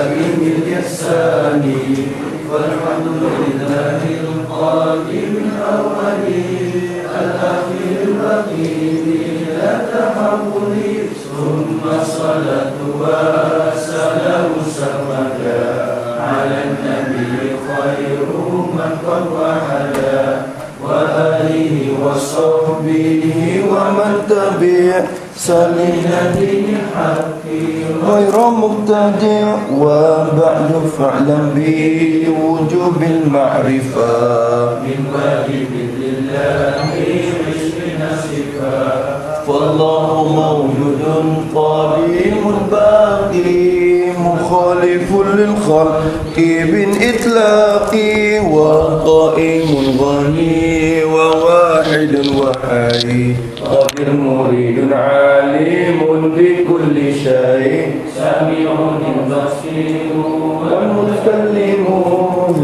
بالإحسان والحمد لله القادم الأول الأخير الرقيب لا تحول ثم الصلاة والسلام سرمدا على النبي خير من قد وحدا وآله وصحبه ومن تبع سبيل دين الحق غير مبتدع وبعد فاعلم بوجوب المعرفة من واجب لله عشرين صفة فالله موجود قديم باقي مخالف للخلق بالإطلاق وقائم غني وواحد وحي قدير مريد عليم بكل شيء سميع بصير والمتكلم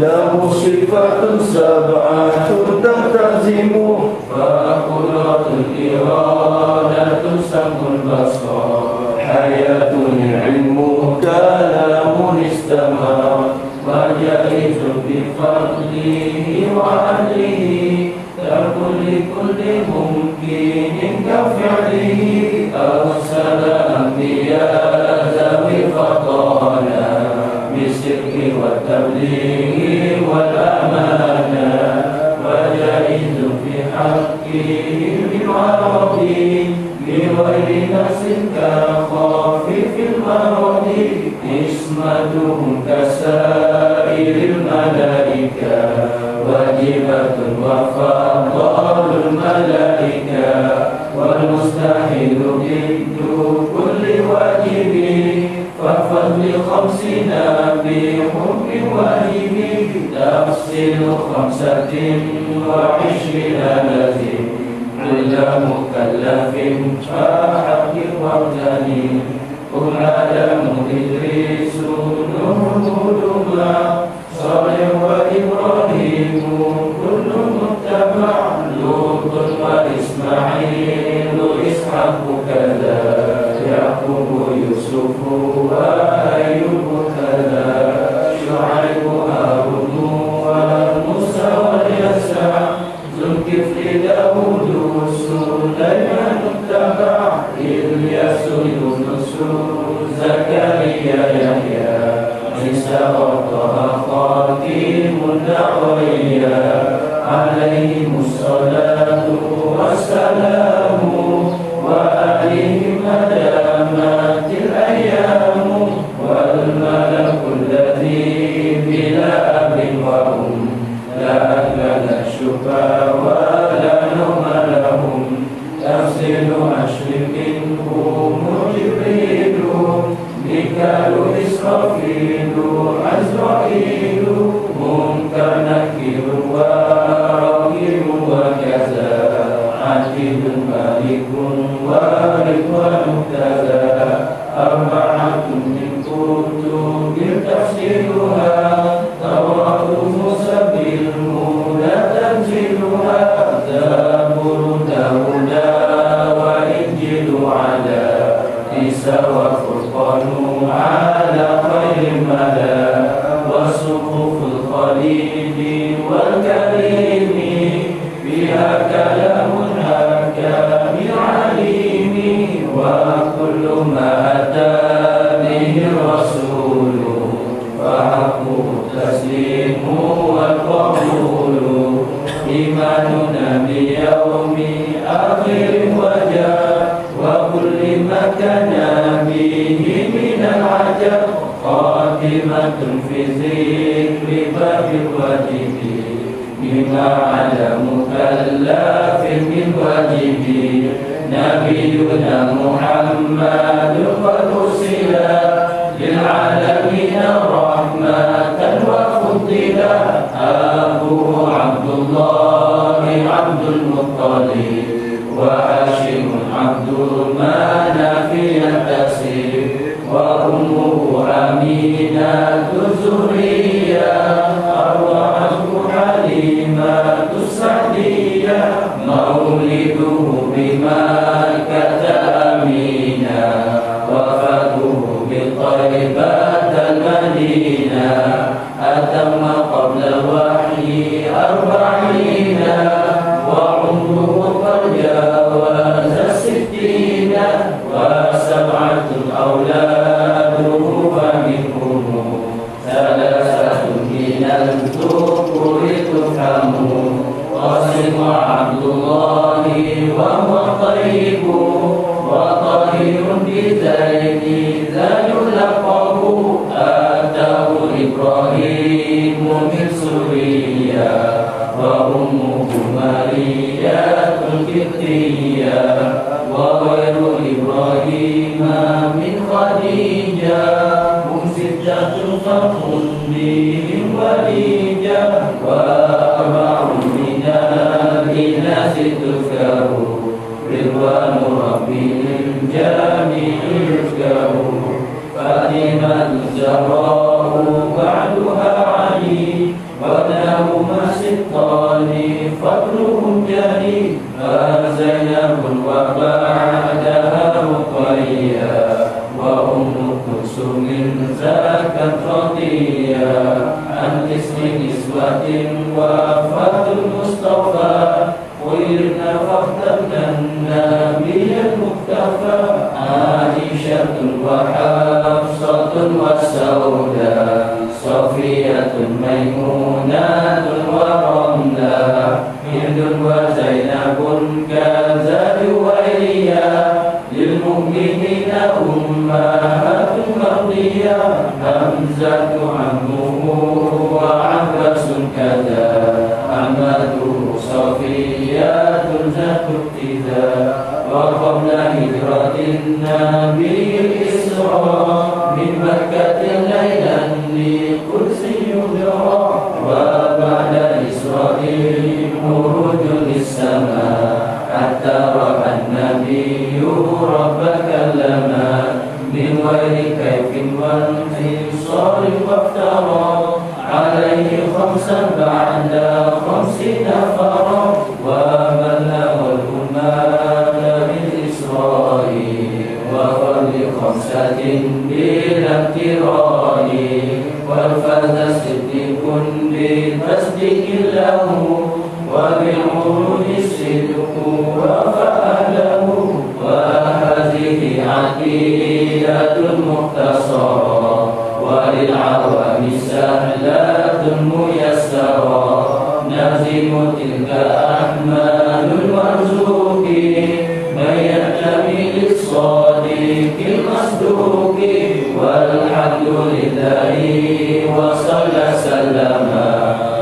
له صفات سبعة تلتزم فقدرة الإرادة سمع البصر حياة العلم كلام استمر وجائز بفضله وعدله ترك لكل ممكن كفعله أرسل أنبياء ذوي فضالا بالصدق والتبليغ والأمانة وجائز في حقه بالعرض بغير نفس كخافف المرض اسمتهم كسائر الملائكة واجبة وفضل الملائكة والمستحيل ضد كل واجب ففضل خمسنا بحب واجب تفصيل 25 لازم كل مكلف فحق وابتني قل آدم إدريس نوح هود صالح وإبراهيم كل متبع لوط وإسماعيل إسحاق كذا يعقوب يوسف وأيوب كذا شعيب هارون وموسى واليسع ذو الكفل داود سليمان اتبع إلياس يونس زكريا يحيى عيسى وطه خاتم النبوية عليهم الصلاة والسلام وآلهم مدامات الأيام والملك الذي بلا أب وأم لا أكل لا شفا ولا نوم لهم تفصيل أشرف هم جبريل ميكال إسرافيل عزرائيل منكر نكير ورقيب وكذا عتيد مالك ورضوان كذا أربعة من كتب تفسيرها توراة موسى بالهدى تنزيلها زبور داود وإنجيل على عيسى وفرقان على خير الملا وصحف الخليل والكريم فيها كلام الحكام العليم وكل ما أتى به الرسول فحقه التسليم والقبول إيماننا بيوم آخر وجاء وكل ما كان به من العجب خاتمة في ذكر باب الواجب بما على مكلف من واجب نبينا محمد قد أرسل للعالمين رحمة وفضلا أبوه عبد الله عبد المطلب وهاشم عبد المناف ينتسب وأمه أمينة الزهرية أرواحه حليمة السعدية مولده بمكة أمينة وفاته بطيبة المدينة ستة خلق بهم وليجا وأربع من الإناث تذكر رضوان ربي الجامع يذكر فاطمة الزهراء بعدها علي وابنهما سبطان فضلهم جلي زينب وبعدها رقيا وأم كلثوم زكت رضيا عن اسم نسوة وفاة المصطفى خيرنا فاخترنا النبي المختفى عائشة وحفصة وسوداء صفية ميمونة ورملة هند وزينب كذا جويريا للمؤمنين أمهات مرضية حمزة عمه وعباس كذا عمته صفية ذات ابتداء وقبل هجرة النبي الإسراء من مكة ليلا لقدس يدرى وبعد الإسراء خروج للسماء حتى رأى النبي رب كلما من غير كيف وانتصار وافترى عليه خمسا بعد 50 فرا وبلغ الأمة بالإسراء وفرد 5 بلا امتراء والفاز صديق بتصديق له وبالعروض الصدق وفأله وهذه عقيدة مختصرة وللعوام سهلة ميسرة نازم تلك أحمال المرزوق من ينتمي للصادق المصدوق والحمد لله وصلى سلم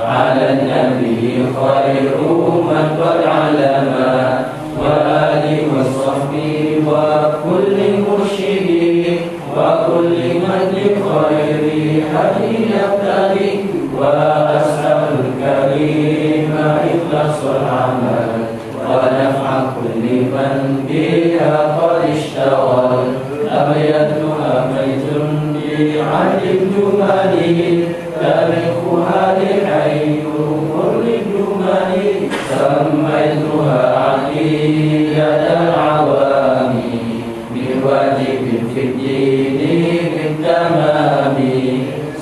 على النبي خير من قد علم وآله وصحبه وكل مرشد وكل من لخير هدي يبتغي وأسأل الكريم إخلاص العمل ونفع كل من بها قد اشتغل أبيتها بيت بعد الجمل تاريخها لحي كل الجمل سميتها عقيدة العوام من واجب في الدين بالتمام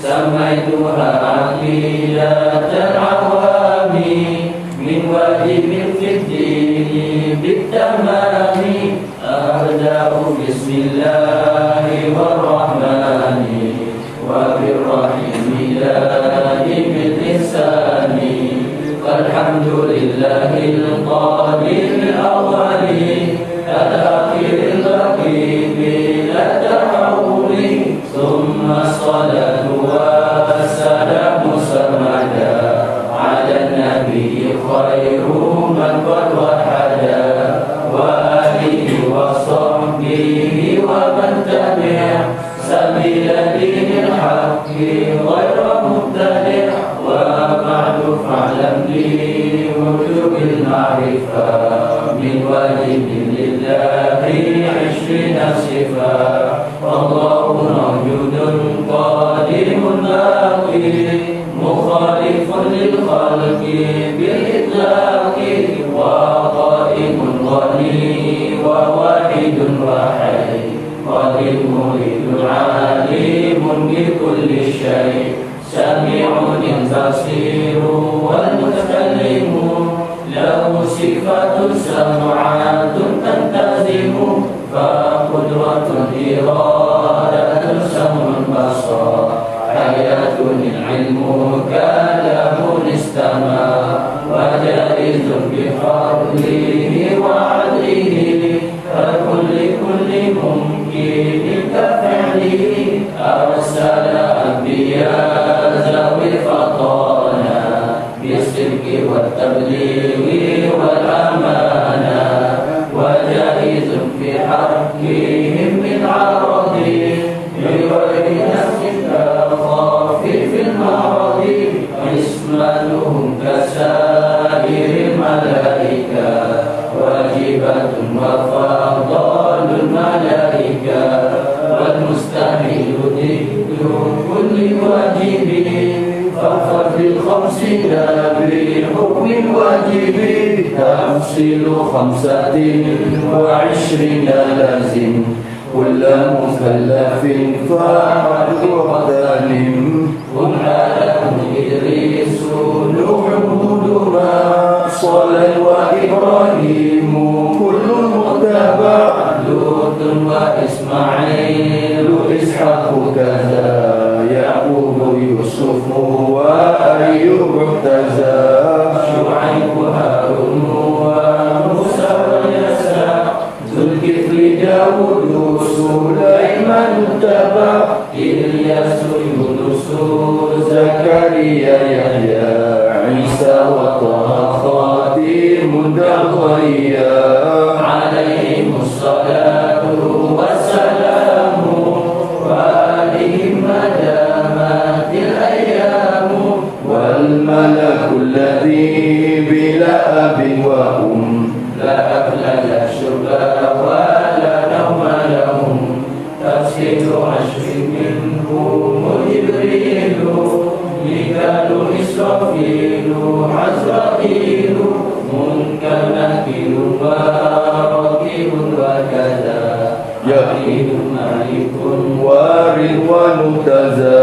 سميتها عقيدة العوام من واجب في الدين بالتمام أبدأ بسم الله والرحمن وبالرحيم دائم باللسان والحمد لله القادر الأول الأخير الرقيب لا تحول ثم الصلاة والسلام سرمدا على النبي خير من قد وحدا وآله وصحبه ومن تبع سبيل دين الحق غير مبتدع وبعد فاعلم بوجوب المعرفة من واجب لله 20 صفة والله موجود قادم باقي مخالف للخلق بالإطلاق وقائم غني وواحد وحي قادر مريد عالم بكل شيء سميع بصير والمتكلم له صفات سمعات تنتزم فقدرة إرادة سمع بصر حياة العلم كلام استمع وجائز بفضله وعدله فكل ممكن كفعله أرسل أنبياء ذوي فطانا بالصدق والتبليغ والأمانة وجائز في حقهم من عرض بغير نفس واجب فاغفر بالخمس بحكم واجب تفصيل 25 لازم كل مكلف فاعل وغتنم كن آدم إدريس نوح هود ما صالح وإبراهيم كل متبع لوط وإسماعيل إسحاق كذا يعقوب يوسف وأيوب احتزى شعيب هارون وموسى ويسع ذو الكفل داود سليمان اتبع إلياس يونس زكريا يحيى عيسى وطه خاتم دعويا عليهم الصلاة والسلام وآلهم ما دامت الأيام والملك الذي بلا أب وأم لا أكل لا شرب ولا نوم لهم تفسير عشر منهم جبريل ميكال إسرافيل عزرائيل منكر نكير ورقيب وكذا يقين مالك ورضوان تزا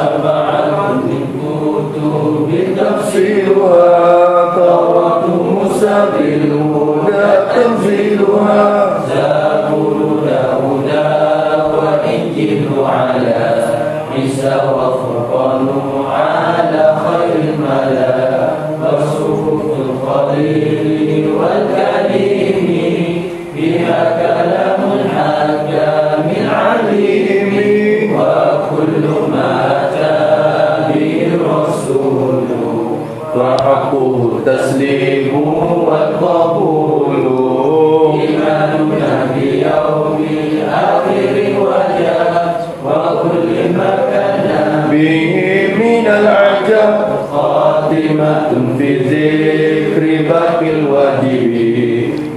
أربعة من كتب تفسيرها توراة موسى بالهدى تنزيلها زبور داود وإنجيل على عيسى وفرقان على خير الملا وصحف الخليل والكريم بها كلام الحكام العليم وكل ما أتى به الرسول فحقه التسليم والقبول إيماننا بيوم الآخر وجاء وكل ما كان به من العجب خاتمة في ذكر باقي الواجب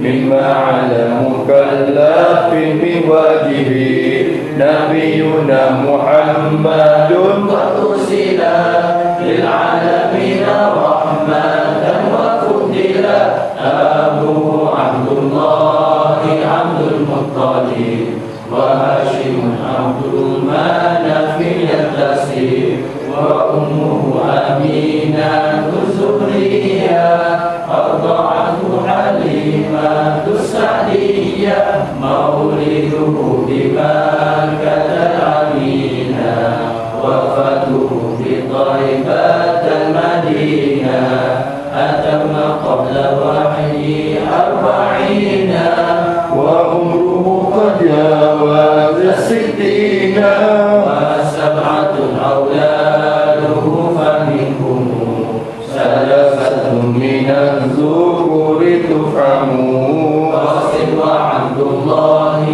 مما على مكلف بواجب نبينا محمد قد أرسل للعالمين رحمة وفضلا أبوه عبد الله عبد المطلب وهاشم عبد المناف يتسير وأمه أمينة الزهرية أرضعته حليمة السعدية مولده بمكة الأمينة وفاته بطيبة المدينة أتم قبل وحي 40 وعمره قد جاوز 60 وسبعة أولاده فمنهم 3 من الذكور تفهم قاسم وعبد الله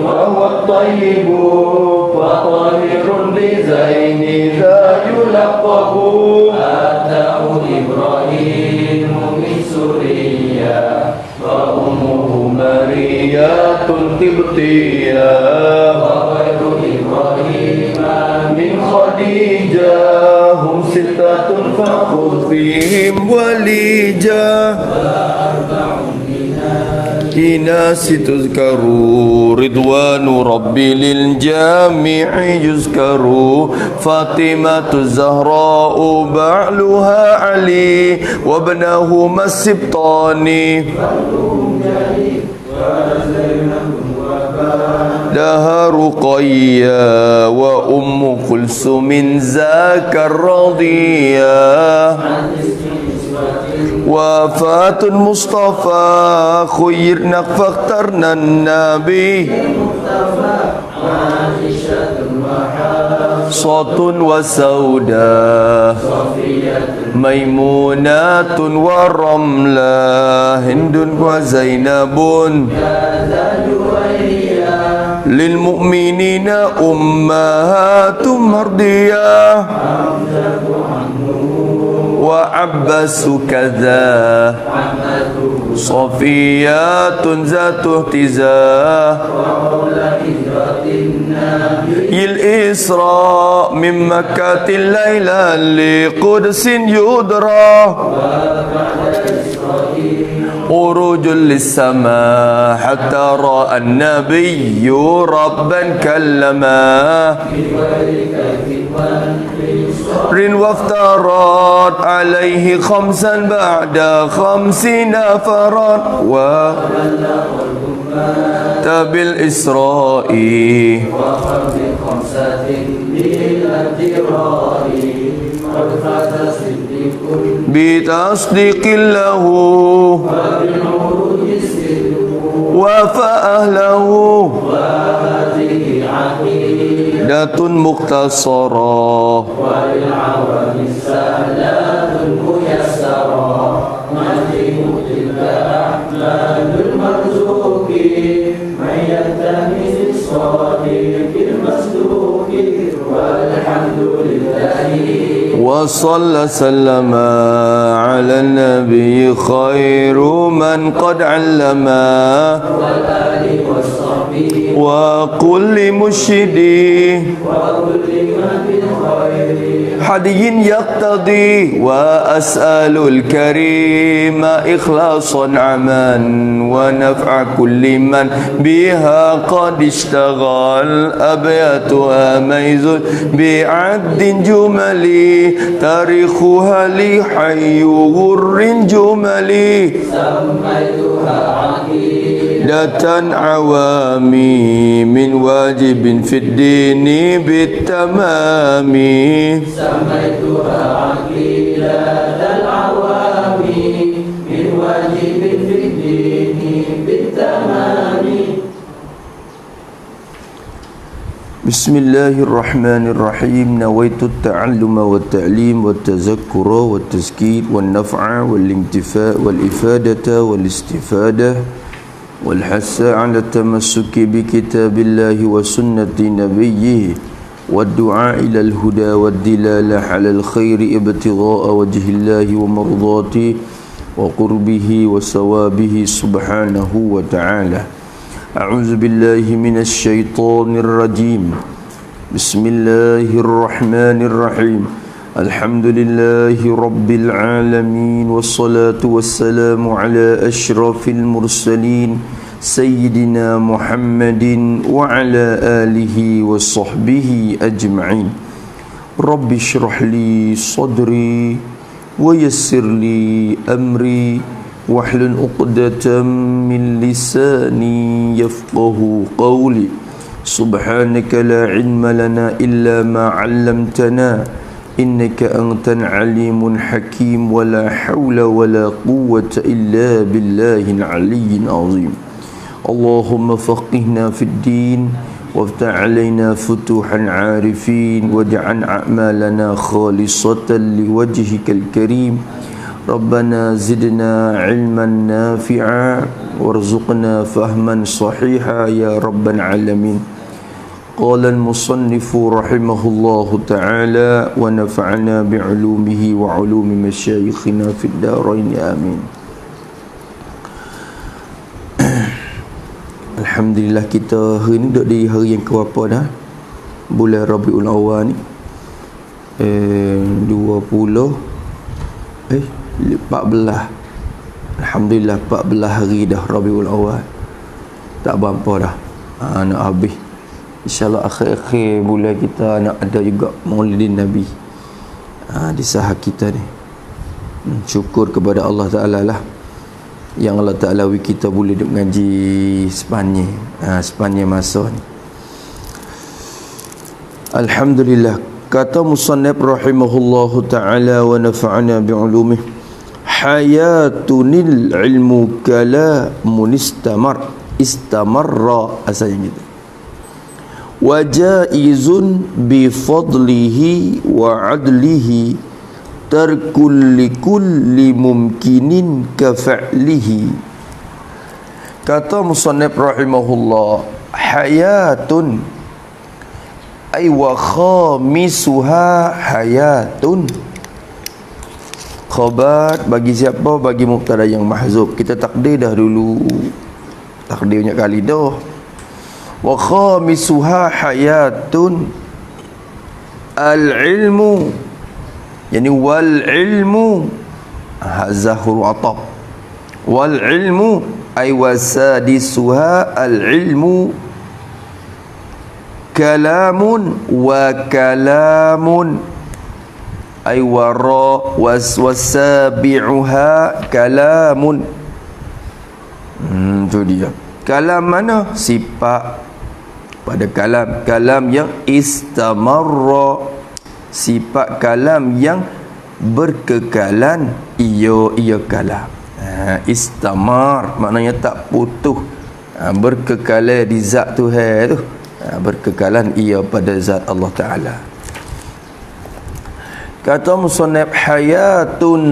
وهو الطيب وطاهر لزين ذا يلقب أتاه إبراهيم من سوريا وأمه مريم قبطية وغير إبراهيم من خديجة هم 6 فخذ فيهم وليجة إناس تذكروا رضوان ربي للجامع يذكروا فاطمة الزهراء بعلها علي وابنهما السبطان لها رقيا وأم كلثوم ذاك الرضيا وفاة المصطفى خيرنا فاخترنا النبي صوت وسوداء ميمونات ورملة هند وزينب للمؤمنين أمهات مرضية عباس كذا صفيات ذات اهتزاء الإسراء من مكة الليلة لقدس يدرى عروج للسماء حتى رأى النبي ربا كلما وافترض عليه خمسا بعد 50 فرض بالإسراء بتصديق له وفأهله عقيدة مختصرة وللعوام سهلات ميسرة نجم تلك أحمد المرزوق من يلتمس الصادق المصدوق والحمد لله وصلى سلم على النبي خير من قد علما والآل والصحبه وكل مرشدي وكل من بالخير حدي يقتضي وأسأل الكريم إخلاصا عما ونفع كل من بها قد اشتغل أبياتها ميز بعد جملي تاريخها لحي غر جملي سميتها عقيدة عوامي من واجب في الدين بالتمام سميتها عقيدة العوامي من واجب في الدين بالتمام. بسم الله الرحمن الرحيم. نويت التعلم والتعليم والتذكر والتذكير والنفع والانتفاع والإفادة والاستفادة والحث على التمسك بكتاب الله وسنة نبيه والدعاء إلى الهدى والدلالة على الخير ابتغاء وجه الله ومرضاته وقربه وثوابه سبحانه وتعالى. أعوذ بالله من الشيطان الرجيم. بسم الله الرحمن الرحيم. الحمد لله رب العالمين والصلاة والسلام على أشرف المرسلين سيدنا محمد وعلى آله وصحبه أجمعين. رب اشرح لي صدري ويسر لي أمري واحلل عقدة من لساني يفقه قولي. سبحانك لا علم لنا إلا ما علمتنا إنك أنت العليم الحكيم ولا حول ولا قوة إلا بالله العلي العظيم. اللهم فقهنا في الدين وافتح علينا فتوح العارفين واجعل أعمالنا خالصة لوجهك الكريم. ربنا زدنا علما نافعا وارزقنا فهما صحيحا يا رب العالمين. قال المصنف رحمه الله تعالى ونفعنا بعلومه وعلوم مشايخنا في الدارين آمين. Alhamdulillah, kita hari ni duduk di hari yang ke-berapa dah? Bulan Rabiul Awal ni 14. Alhamdulillah 14 hari dah Rabiul Awal. Tak berapa dah nak habis. InsyaAllah akhir-akhir bulan kita nak ada juga Maulidin Nabi di sahak kita ni. Syukur kepada Allah Ta'ala lah yang Allah Ta'ala kita boleh duduk ngaji sepanjang masa ni. Alhamdulillah. Kata musannif rahimahullahu ta'ala wa nafa'ana bi'ulumih, hayatunil ilmu kalamun istamarra asalnya gitu. Wa jaizun bi fadlihi wa adlihi tarkul likulli mumkinin kafa'lihi. Kata musannif rahimahullah, hayatun ay wa khamisuha hayatun. Khabar bagi siapa? Bagi mubtada yang mahzuf. Kita takdir dah dulu. Takdir banyak kali dah. Wa khamisuha hayatun al-ilmu. Yani wal ilmu hazah huruf ataf. Wal ilmu ay wasadisuha al ilmu kalamun wa kalamun ay wara wasabi'uha kalamun. Tu dia. Kalam mana? Sifat pada kalam. Kalam yang istamarra. Sifat kalam yang berkekalan. Ia kalam. Istamar maknanya tak putus. Berkekalan di zat Tuhan tu. Berkekalan ia pada zat Allah Ta'ala. Kata musannaf hayatun,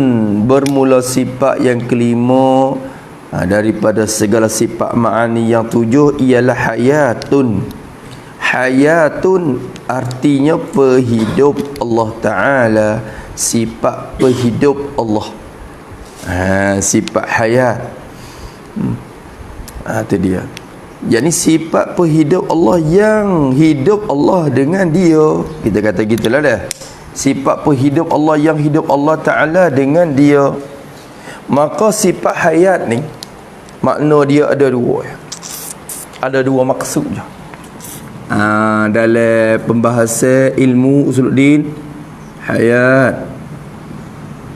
bermula sifat yang kelima daripada segala sifat ma'ani yang tujuh ialah hayatun. Hayatun artinya penghidup Allah Ta'ala, sifat penghidup Allah. Sifat hayat. Itu dia. Jadi sifat penghidup Allah yang hidup Allah dengan dia. Kita kata gitulah dah. Sifat penghidup Allah yang hidup Allah Ta'ala dengan dia. Maka sifat hayat ni makna dia ada dua. Ada dua maksud je. Dalam pembahasan ilmu usuluddin, hayat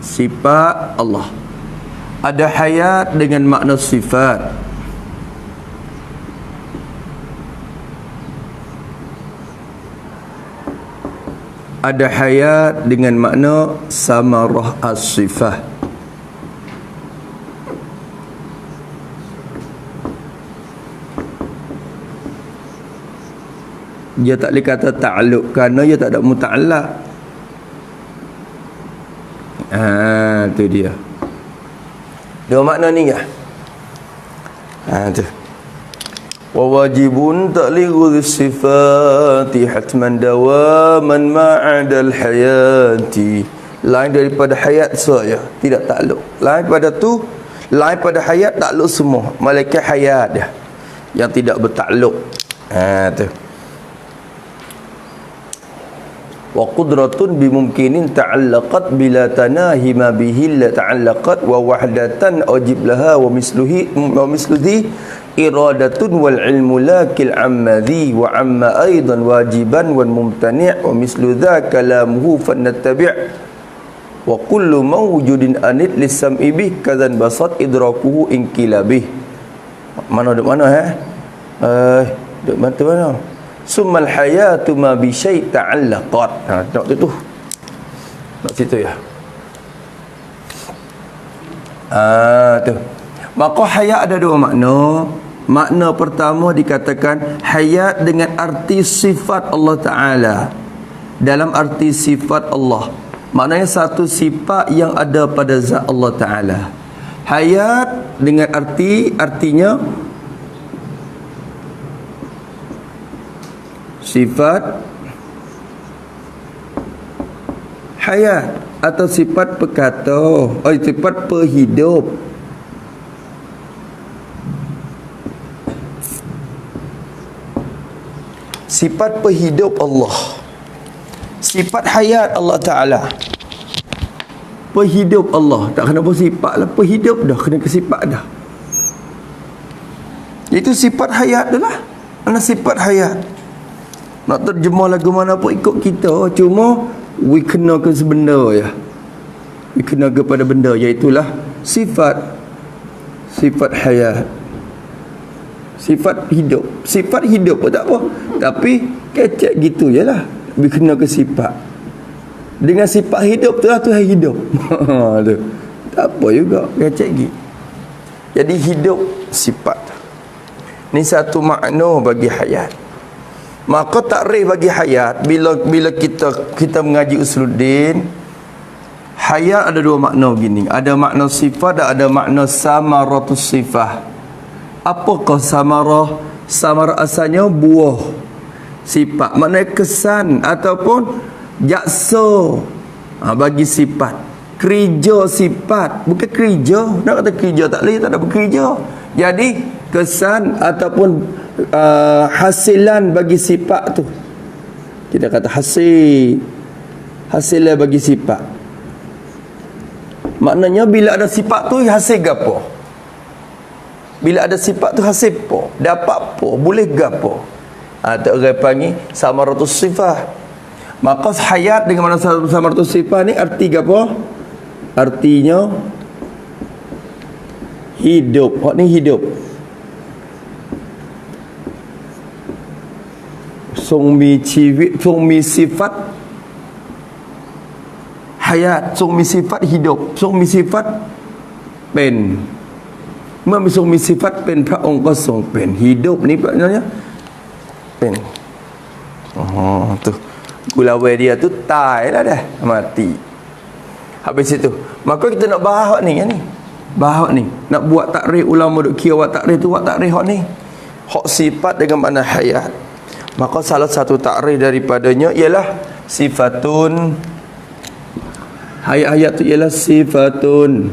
sifat Allah. Ada hayat dengan makna sifat. Ada hayat dengan makna samarah as-sifah. Dia tak boleh kata ta'alluq kerana dia tak ada muta'allaq. Tu dia. Dua makna ni ya. Tu. Wa wajibun ta'liqu sifati hatman dawaman ma'adal hayati. Lain daripada hayat saja, tidak takluk. Lain pada tu, lain pada hayat takluk semua. Malaikat hayat dia yang tidak bertakluk. Tu. Wa qudratun bimumkinin ta'allaqat bila tanahi ma bihi la ta'allaqat wa wahdatan ajib laha wa misluhi iradatun wal ilmu lakil ammadhi wa amma aidan wajiban wal mumtani' wa mislu dha kalamuhu fannattabi' wa kullu mawjudin anid lisam'i bih kadzan basat idrakuhu inkilabih. Mana duk mana duk mana? Summal hayatu ma bi syai' ta'allaqat. Tengok tu. Nak situ ya. Tu. Maka hayat ada dua makna. Makna pertama dikatakan hayat dengan arti sifat Allah Ta'ala. Dalam arti sifat Allah, maknanya satu sifat yang ada pada zat Allah Ta'ala. Hayat dengan artinya sifat hayat atau sifat pekata, sifat penghidup. Sifat penghidup Allah, sifat hayat Allah Ta'ala, penghidup Allah. Tak kena bersifat lah, penghidup dah, kena ke sifat dah. Itu sifat hayat dah lah. Mana sifat hayat? Nak terjemah lagu mana pun ikut kita. Cuma we kena ke sebenda ya. We kena kepada benda, iaitulah sifat hayat, sifat hidup. Sifat hidup pun tak apa, tapi kecek gitu je lah. We kena ke sifat. Dengan sifat hidup tu lah Tuhan hidup. Tu. Tak apa juga, kecek gitu. Jadi hidup sifat ni satu makna bagi hayat. Maka takrif bagi hayat, bila kita mengaji usuluddin, hayat ada dua makna begini. Ada makna sifat dan ada makna samaratus sifah. Apakah samarah? Samarah asalnya buah sifat, maknanya kesan ataupun jaksa bagi sifat. kerja sifat, bukan kerja. Nak kata kerja tak boleh, tak ada bekerja. Jadi kesan ataupun hasilan bagi sifat tu, kita kata hasilnya bagi sifat. Maknanya bila ada sifat tu hasil gapo? Bila ada sifat tu hasil apa? Dapat apa? Boleh gapo? Tak orang panggil samaratus sifat. Maka hayat dengan mana samaratus sifat ni arti gapo? Artinya hidup. Hak ni hidup. Song mi sifat hayat, song mi sifat hidup, song mi sifat เป็น เมื่อมีทรงมีสิฟัตเป็นพระองค์ก็ทรงเป็น hidup ni maknanya เป็น tu gulawai dia tu tai lah dah, mati. Habis itu maka kita nak bahas hak ni, bahas ni, nak buat takrif ulama duk kira buat takrif tu, buat takrif hak ni, hak sifat dengan makna hayat. Maka salah satu takrif daripadanya ialah sifatun. Hayat-hayat tu ialah sifatun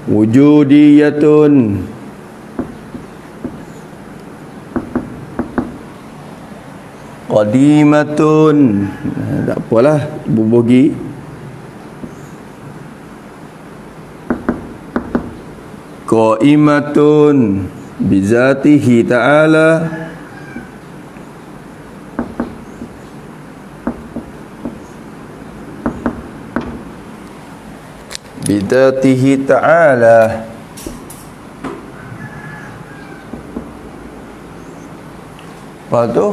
wujudiyatun qadimatun. Tak apalah, bubugi. Qaimatun bizatihi ta'ala bidatihi ta'ala. Lepas tu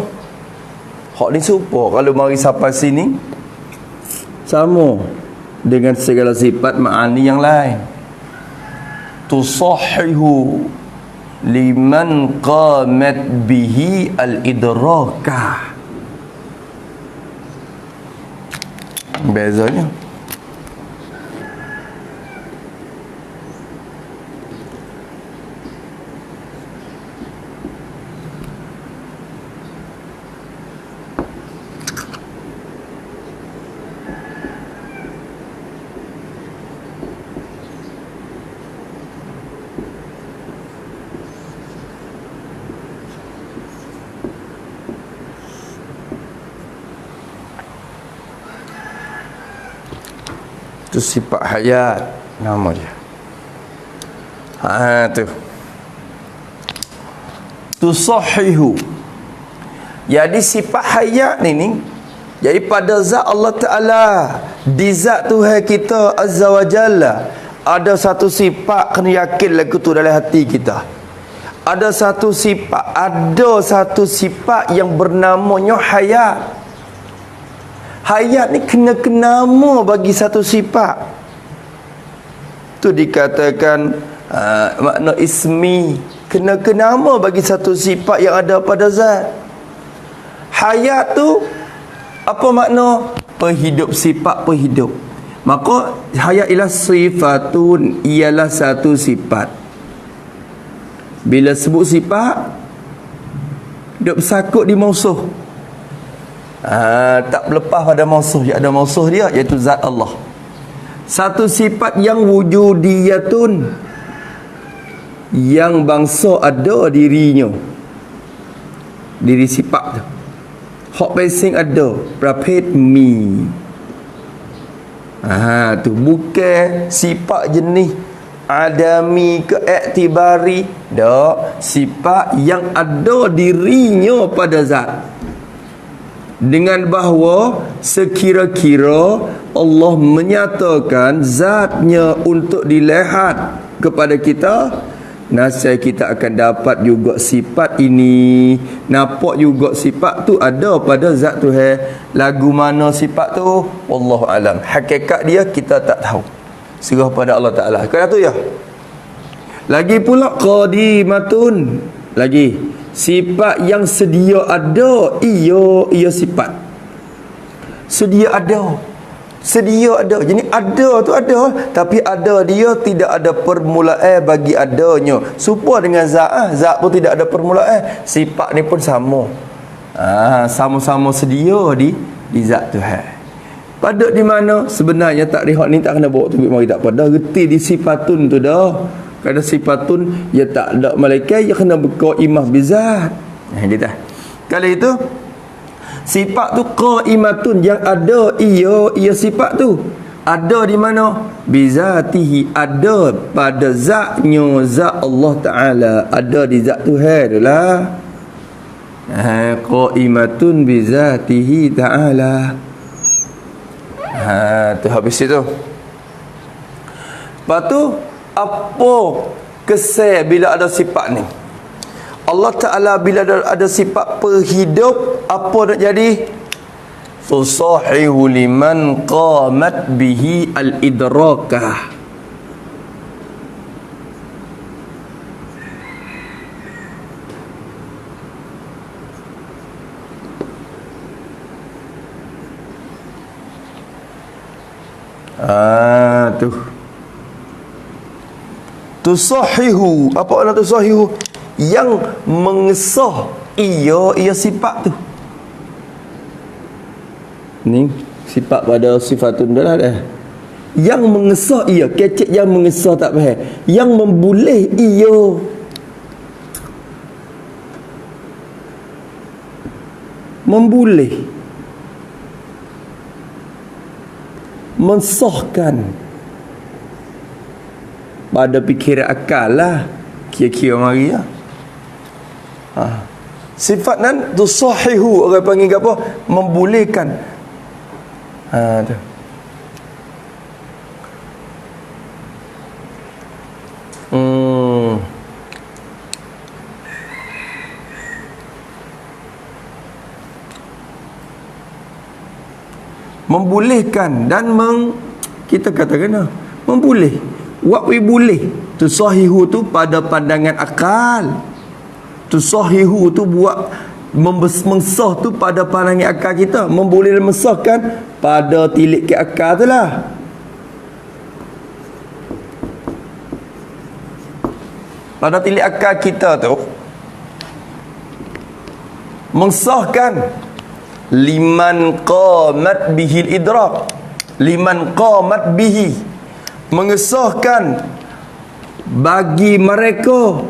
hak ni serupa kalau mari sampai sini, sama dengan segala sifat ma'ani yang lain. Tusahhihu liman qamat bihi al-idrakah. Bezanya tu sifat hayat nama dia. Tu tusahihu. Jadi sifat hayat ni jadi pada zat Allah Ta'ala, di zat Tuhan kita Azza wa Jalla, ada satu sifat kena yakin lagu tu dalam hati kita. Ada satu sifat yang bernamanya hayat. Hayat ni kena nama bagi satu sifat. Tu dikatakan makna ismi, kena nama bagi satu sifat yang ada pada zat. Hayat tu apa makna? Penghidup, sifat penghidup. Maka hayat ialah sifatun, ialah satu sifat. Bila sebut sifat, duk bersakut di mausuh. Tak berlepas pada mausuh, ada mausuh dia, iaitu zat Allah. Satu sifat yang wujudiyatun, yang bangsa ada dirinya, diri sifat tu. Hak pesing ada prapet mi. Tu bukan sifat jenis adami ke iktibari, dak, sifat yang ada dirinya pada zat. Dengan bahawa sekira-kira Allah menyatakan zatnya untuk dilihat kepada kita, nasib kita akan dapat juga sifat ini. Nampak juga sifat tu ada pada zat Tuhan. Lagu mana sifat tu, wallahu alam. Hakikat dia kita tak tahu, serah pada Allah Ta'ala. Kata tu ya. Lagi pula qadimatun, lagi sifat yang sedia ada. Ia sifat sedia ada. Jadi ada tu ada, tapi ada dia tidak ada permulaan bagi adanya. Serupa dengan zat, zat pun tidak ada permulaan. Sifat ni pun sama. Sama-sama sedia di zat Tuhan. Pada di mana? Sebenarnya tak rehat ni tak kena bawa tubik mari tak pada. Reti di sifatun tu dah. Kada sifatun ya tak ada malaikat, ya kena berqaimah bizat. Dia dah. Kalau itu sifat tu qaimatun, yang ada ia sifat tu. Ada di mana? Bizatihi, ada pada zatnya, zat Allah Ta'ala, ada di zat Tuhan tu lah. Qaimatun bizatihi ta'ala. Tu habis itu. Lepas tu apa kesan bila ada sifat ni? Allah Ta'ala bila ada sifat perhidup, apa nak jadi? Tusahihu liman qamat bihi al-idrakah. Tu tusahihu, apa makna tusahihu? Yang mengesah ia sifat tu. Ni sifat pada sifatun dah dah. Yang mengesah ia, kecek yang mengesah tak faham. Yang memboleh ia. Memboleh. Mensahkan pada fikiran akal lah, kira-kira mari lah. Sifat nan tusahihu, orang panggil apa? Membolehkan. Tu. Membolehkan dan kita katakan memboleh. What we boleh. Tusahihu tu pada pandangan akal. Tusahihu tu buat mensah tu pada pandangan akal kita. Memboleh dan mensahkan pada tilik ke akal tu lah. Pada tilik akal kita tu mensahkan liman qamat bihil idrak. Liman qamat bihi, mengesahkan bagi mereka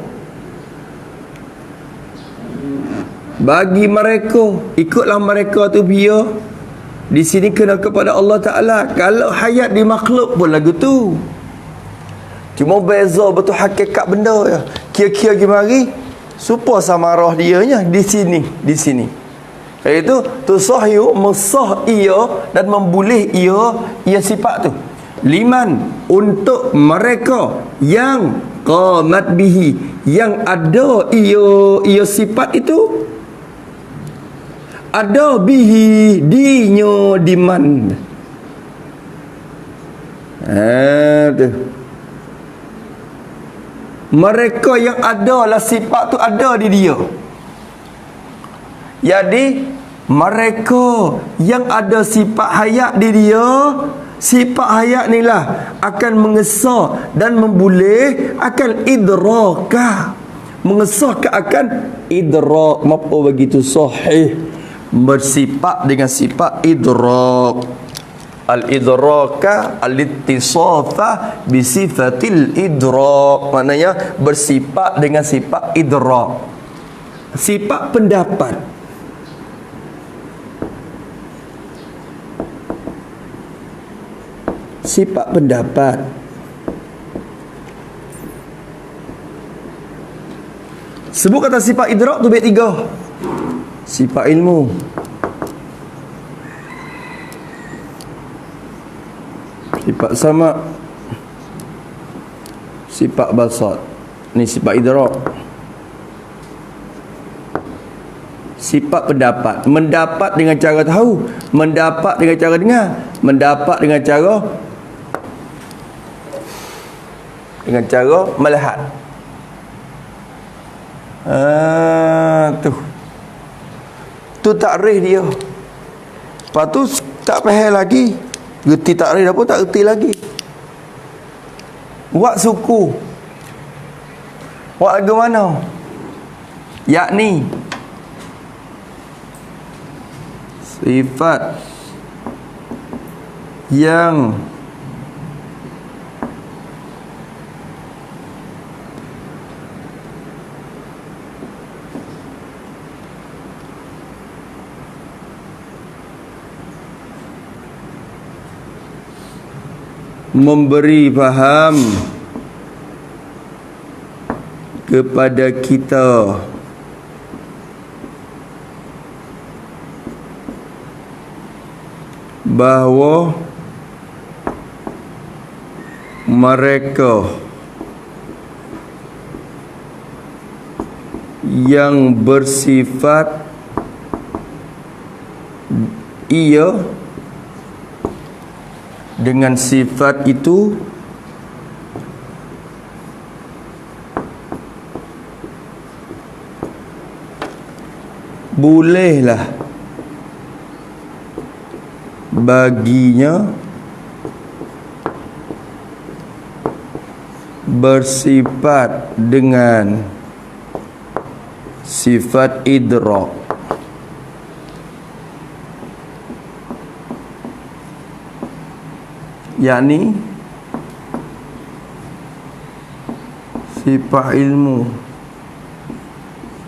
ikutlah mereka tu biar di sini kena kepada Allah Ta'ala. Kalau hayat di makhluk pun lagu tu, cuma beza betul hakikat benda ya. Kira-kira gimari supaya sama roh dia nya di sini. Iaitu tusahiu, mesah ia dan memboleh ia sifat tu. Liman, untuk mereka yang qamat bihi, yang ada ia sifat itu, ada bihi dinyo diman. Tu. Mereka yang adalah sifat tu ada di dia. Jadi mereka yang ada sifat hayat di dia, sifat hayat ni lah akan mengesah dan memboleh akan idrakah, mengesahkan akan idrak. Apa begitu sahih, bersifat dengan sifat idrak. Al-idraka al-ittisafa bisifatil idrak, maknanya bersifat dengan sifat idrak, sifat pendapat. Sifat pendapat. Sebut kata sifat idrak tu baik tiga. Sifat ilmu, sifat sama, sifat basat. Ni sifat idrak. Sifat pendapat, mendapat dengan cara tahu, mendapat dengan cara dengar, mendapat dengan cara melihat. Tu takrif dia. Lepas tu tak faham lagi. Reti takrif apa tak reti lagi. Wak suku, wak agama, yakni sifat yang memberi faham kepada kita bahawa mereka yang bersifat ia dengan sifat itu bolehlah baginya bersifat dengan sifat idrak, yakni sifat ilmu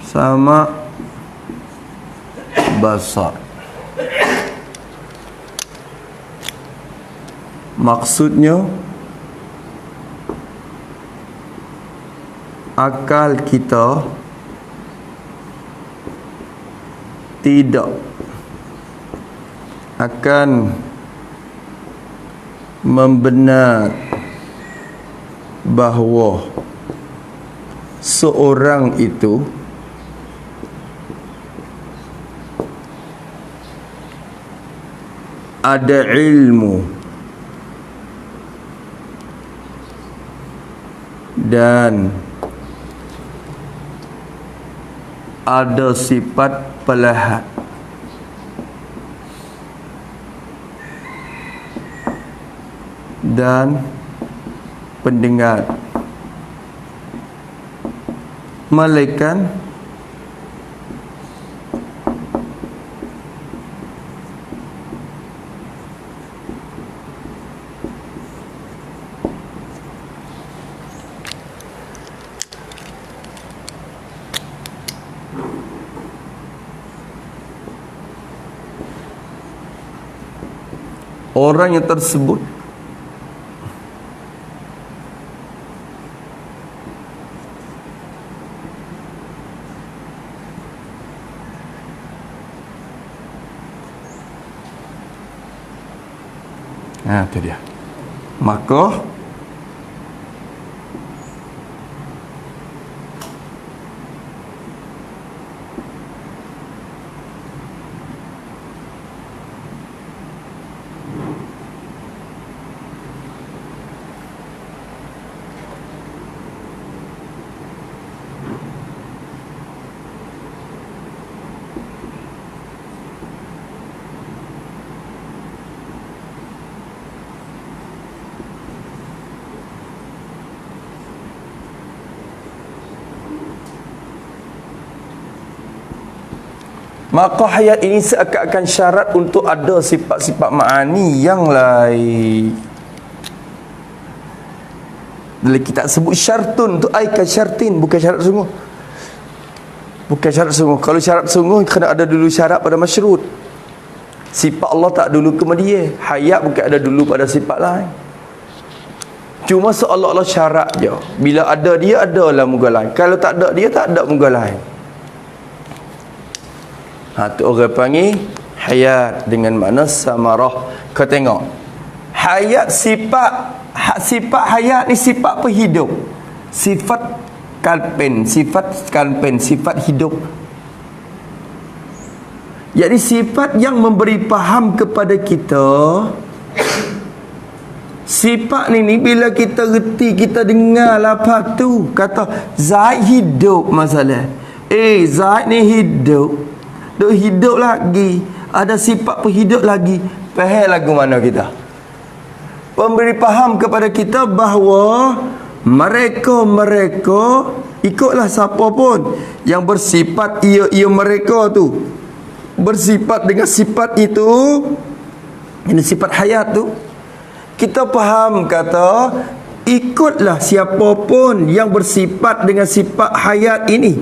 sama basar. Maksudnya akal kita tidak akan membenar bahawa seorang itu ada ilmu dan ada sifat pelihat dan pendengar, melainkan orang yang tersebut itu dia. Maka hayat ini seakan-akan syarat untuk ada sifat-sifat ma'ani yang lain. Bila kita sebut syartun tu aikan syartin, bukan syarat sungguh. Bukan syarat sungguh. Kalau syarat sungguh kena ada dulu syarat pada masyrut. Sifat Allah tak dulu kemudian. Hayat bukan ada dulu pada sifat lain. Cuma seolah-olah syarat je. Bila ada dia, adalah muka lain. Kalau tak ada dia, tak ada muka lain. Tu orang panggil hayat dengan makna samarah. Kau tengok, hayat sifat hayat ni sifat penghidup, sifat kalpen, sifat hidup. Jadi sifat yang memberi faham kepada kita. Sifat ni bila kita reti, kita dengar apa tu, kata Zaid hidup masalah. Zaid ni hidup. Duk hidup lagi, ada sifat penghidup lagi. Faham lagu mana kita? Pemberi faham kepada kita bahawa mereka ikutlah siapa pun yang bersifat ia mereka tu, bersifat dengan sifat itu, ini sifat hayat tu, kita faham kata ikutlah siapa pun yang bersifat dengan sifat hayat ini,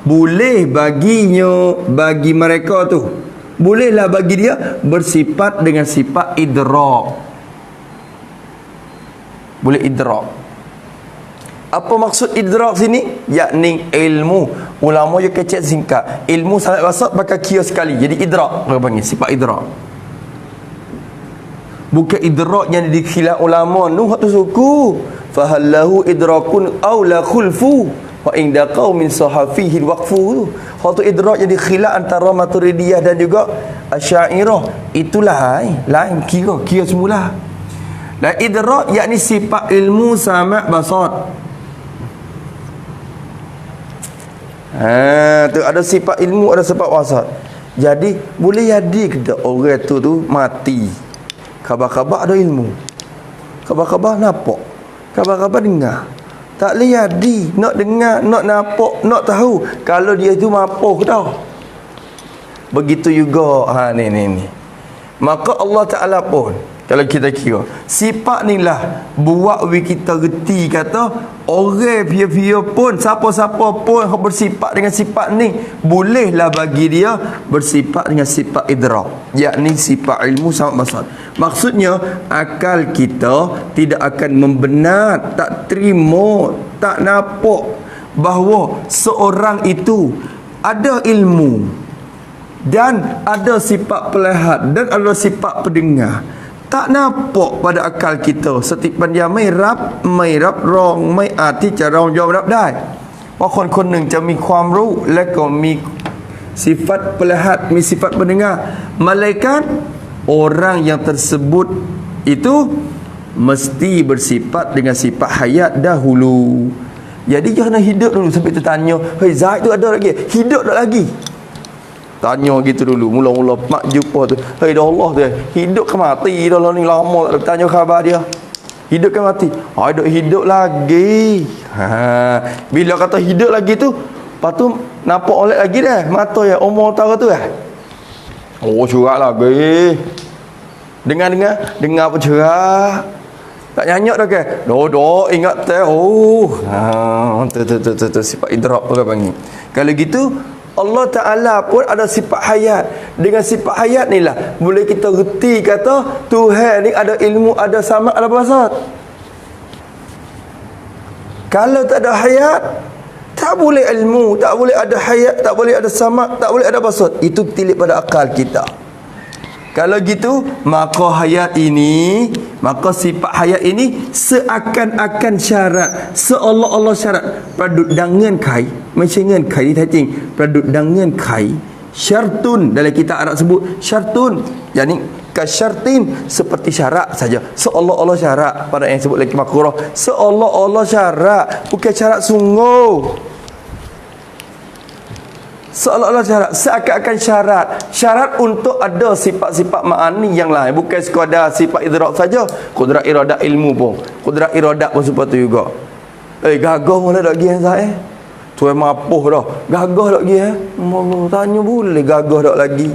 boleh baginya, bagi mereka tu bolehlah bagi dia bersifat dengan sifat idrak. Boleh idrak. Apa maksud idrak sini? Yakni ilmu. Ulama je kecek singkat. Ilmu sangat besar pakai kira sekali. Jadi idrak, orang panggil sifat idrak. Bukan idrak yang dikhilaf ulama Nuh tu suku. Fahallahu idrakun aw la khulfu wa inda qaumin sahafihi waqfu. Hal tu idrak jadi khilaf antara Maturidiyah dan juga Asy'ariyah. Itulah lain kira semula. Dan idrak yakni sifat ilmu sama' basar. Tu ada sifat ilmu, ada sifat basar. Jadi boleh jadi kita orang tu mati. Khabar-khabar ada ilmu. Khabar-khabar nampak. Khabar-khabar dengar. Tak boleh jadi nak dengar, nak nampak, nak tahu kalau dia tu mampu ke tak. Begitu juga ni. Maka Allah Ta'ala pun kalau kita kira sifat ni lah buat kita reti kata orang pia-pia pun, siapa-siapa pun yang bersifat dengan sifat ni bolehlah bagi dia bersifat dengan sifat idrak, yakni sifat ilmu sangat besar. Maksudnya akal kita tidak akan membenar, tak terima, tak nampak bahawa seorang itu ada ilmu dan ada sifat pelihat dan ada sifat pendengar. Tak nampak pada akal kita setiap diaไม่รับรองไม่อาจที่จะเรายอมรับได้ว่าคนคนหนึ่งจะมีความรู้และก็มี sifat pelihat,มี sifat pendengar. Malaikat orang yang tersebut itu mesti bersifat dengan sifat hayat dahulu. Jadi jangan hidup dulu sampai tertanya, "Hei, Zaid tu ada lagi? Hidup tak lagi?" Tanya gitu dulu. Mula-mula mak jumpa tu, "Hei dah Allah tu, hidup ke mati dah lah ni, lama tak tanya khabar dia. Hidup ke mati?" Hidup lagi. Bila kata hidup lagi tu, lepas tu nampak oleh lagi dah. Mata ya umur tahu tu Oh, curah lagi. Dengar apa curah. Tak nyanyak dah ke? Dok ingat teh. Tu sifat idrak orang panggil. Kalau gitu Allah Ta'ala pun ada sifat hayat. Dengan sifat hayat ni lah boleh kita reti kata Tuhan ni ada ilmu, ada sama', ada basat. Kalau tak ada hayat, tak boleh ilmu, tak boleh ada hayat, tak boleh ada sama', tak boleh ada basat. Itu tilik pada akal kita. Kalau gitu, maka hayat ini, maka sifat hayat ini seakan-akan syarat, seolah-olah syarat. Pradut dengan kai, macam dengan kai tai jing. Pradut dengan kai, syartun dalam kitab Arab sebut syartun. Yani kasyartin, seperti syarat saja. Seolah-olah syarat, pada yang sebut lagi makrah, seolah-olah syarat, bukan syarat sungguh. Seolah-olah syarat, seakan-akan syarat untuk ada sifat-sifat ma'ani yang lain, bukan sekadar sifat idrak saja. Kudrat iradat ilmu pun, kudrat iradat pun seperti juga. Gagah mula tak pergi saya. Tuan mapuh dah, gagah tak pergi Allah tanya boleh gagah tak lagi.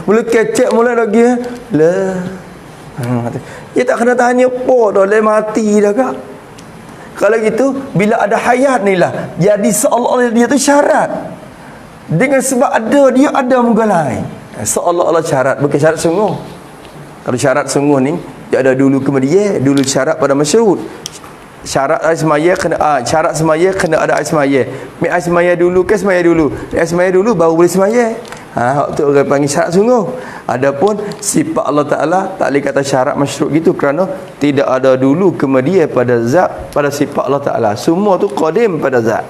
Boleh kecek mula tak pergi lah. Dia tak kena tanya apa dah, dia mati dah kak. Kalau gitu, bila ada hayat ni lah, jadi seolah-olah dia tu syarat. Dengan sebab ada dia, ada muka lain. Seolah-olah syarat, bukan syarat sungguh. Kalau syarat sungguh ni, dia ada dulu kemudian, dulu syarat pada masyhur. Syarat air semaya kena syarat semaya kena ada air semaya. Air semaya dulu ke semaya dulu? Air semaya dulu baru boleh semaya. Waktu orang panggil syarat sungguh. Adapun sifat Allah Ta'ala tak boleh kata syarat masyru' gitu, kerana tidak ada dulu kemudian pada zat, pada sifat Allah Ta'ala. Semua tu qadim pada zat.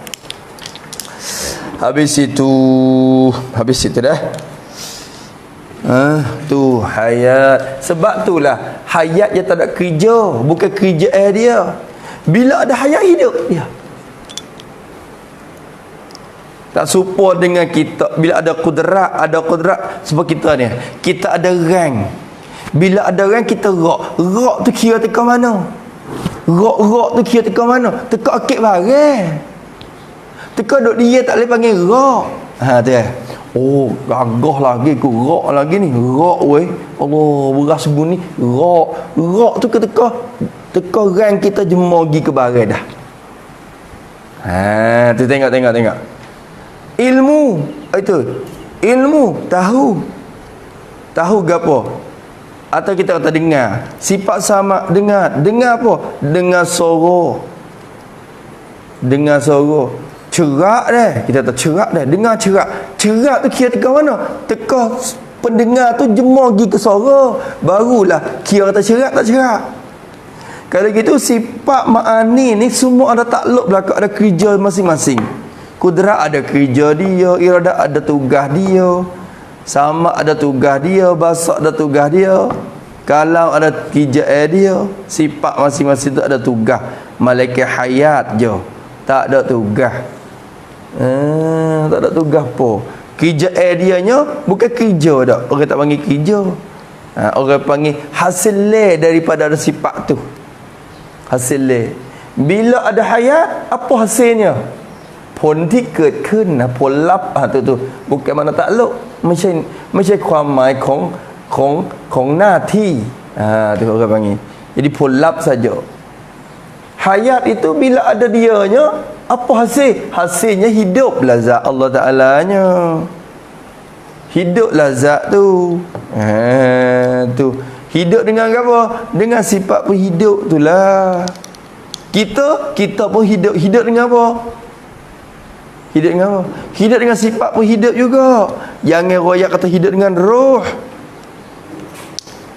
Habis itu dah. Tu hayat. Sebab itulah hayat yang tak ada kerja, bukan kerja dia. Bila ada hayat hidup dia. Tak serupa dengan kita. Bila ada kudrat sebab kita ni, kita ada rank. Bila ada rank kita rak tu kira teka mana? Rak tu kira teka mana? Teka akik barang. Teka duk dia tak boleh panggil rak. Ha tu oh gagah lagi ku rak lagi ni rak weh Allah beras bunyi rak tu teka rang kita jemur pergi ke barat dah. Ha tu tengok ilmu itu ilmu tahu gapo atau kita kata dengar sifat sama dengar apa dengar suara cerak dah kita tak cerak dah dengar cerak tu kira teka mana teka pendengar tu jemur pergi ke suara barulah kira kata cerak tak cerak. Kalau gitu sifat ma'ani ni semua ada takluk belakang ada kerja masing-masing. Kudrat ada kerja dia, iradat ada tugas dia, sama ada tugas dia, basak ada tugas dia, kalam ada kerja dia, sifat masing-masing tu ada tugas. Malaikat hayat je tak ada tugas. Tak ada tugas apa. Kerja dia nya bukan kerja dak. Orang tak panggil kerja. Orang panggil hasil daripada ada sifat tu. Hasil bila ada hayat apa hasilnya ผลที่เกิดขึ้นนะผลลัพธ์ตัวบุกแกมันตะลุไม่ใช่ความหมายของหน้าที่tu orang panggil jadi ผลลัพธ์ saja hayat itu bila ada dianya apa hasilnya hidup lazat Allah Ta'ala nya hidup lazat tu tu hidup dengan apa dengan sifat penghidup tu lah kita pun hidup dengan apa hidup dengan sifat penghidup juga jangan royak kata hidup dengan roh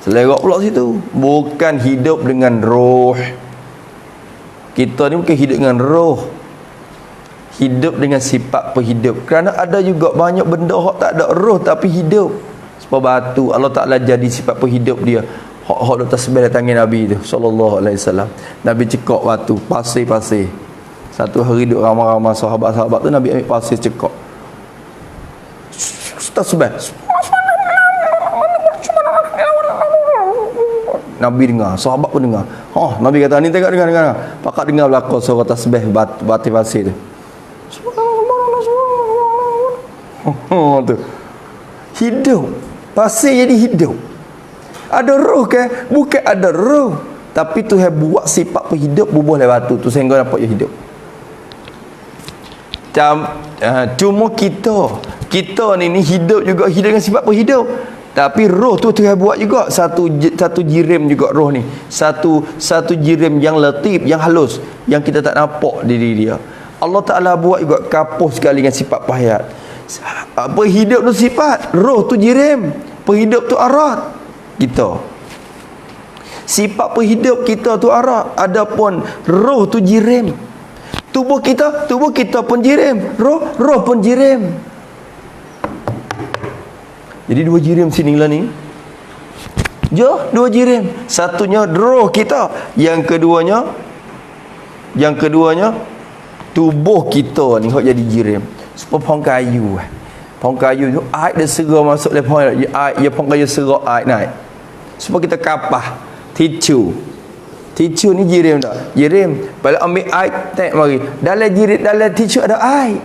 selerok pula situ bukan hidup dengan roh kita ni bukan hidup dengan roh hidup dengan sifat penghidup kerana ada juga banyak benda hak tak ada roh tapi hidup sebab batu Allah Ta'ala jadi sifat penghidup dia hak duk tasbih tangan Nabi tu sallallahu alaihi wasallam Nabi cekak batu pasir satu hari duk ramai-ramai sahabat-sahabat tu Nabi ambil pasir cekak tasbih Nabi dengar, sahabat pun dengar. Nabi kata ni tengok dengar. Pakat dengar belakang suara tasbih batu pasir tu. Tu. Hidup. Pasir jadi hidup. Ada roh ke? Bukan ada roh. Tapi Tuhan buat sifat penghidup bubuh dari batu tu sehingga dapat dia hidup. Cuma kita ni hidup juga hidup dengan sifat penghidup. Tapi roh tu Tuhan buat juga satu jirim juga roh ni. Satu jirim yang latif, yang halus, yang kita tak nampak diri dia. Allah Ta'ala buat juga kapuh sekali dengan sifat pahayat. Penghidup tu sifat, roh tu jirim, penghidup tu arat kita. Sifat penghidup kita tu arat, adapun roh tu jirim. Tubuh kita pun jirim, roh pun jirim. Jadi dua jirim sini lah ni. Dua jirim. Satunya roh kita, yang keduanya tubuh kita ni hok jadi jirim. Sebab pohon kayu. Pohon kayu tu air dia serah masuk dalam pohon air, pohon kayu serah air naik. Sebab kita kapah ticu ni jirim tak? Jirim. Kalau ambil air tengok mari. Dalam ticu ada air.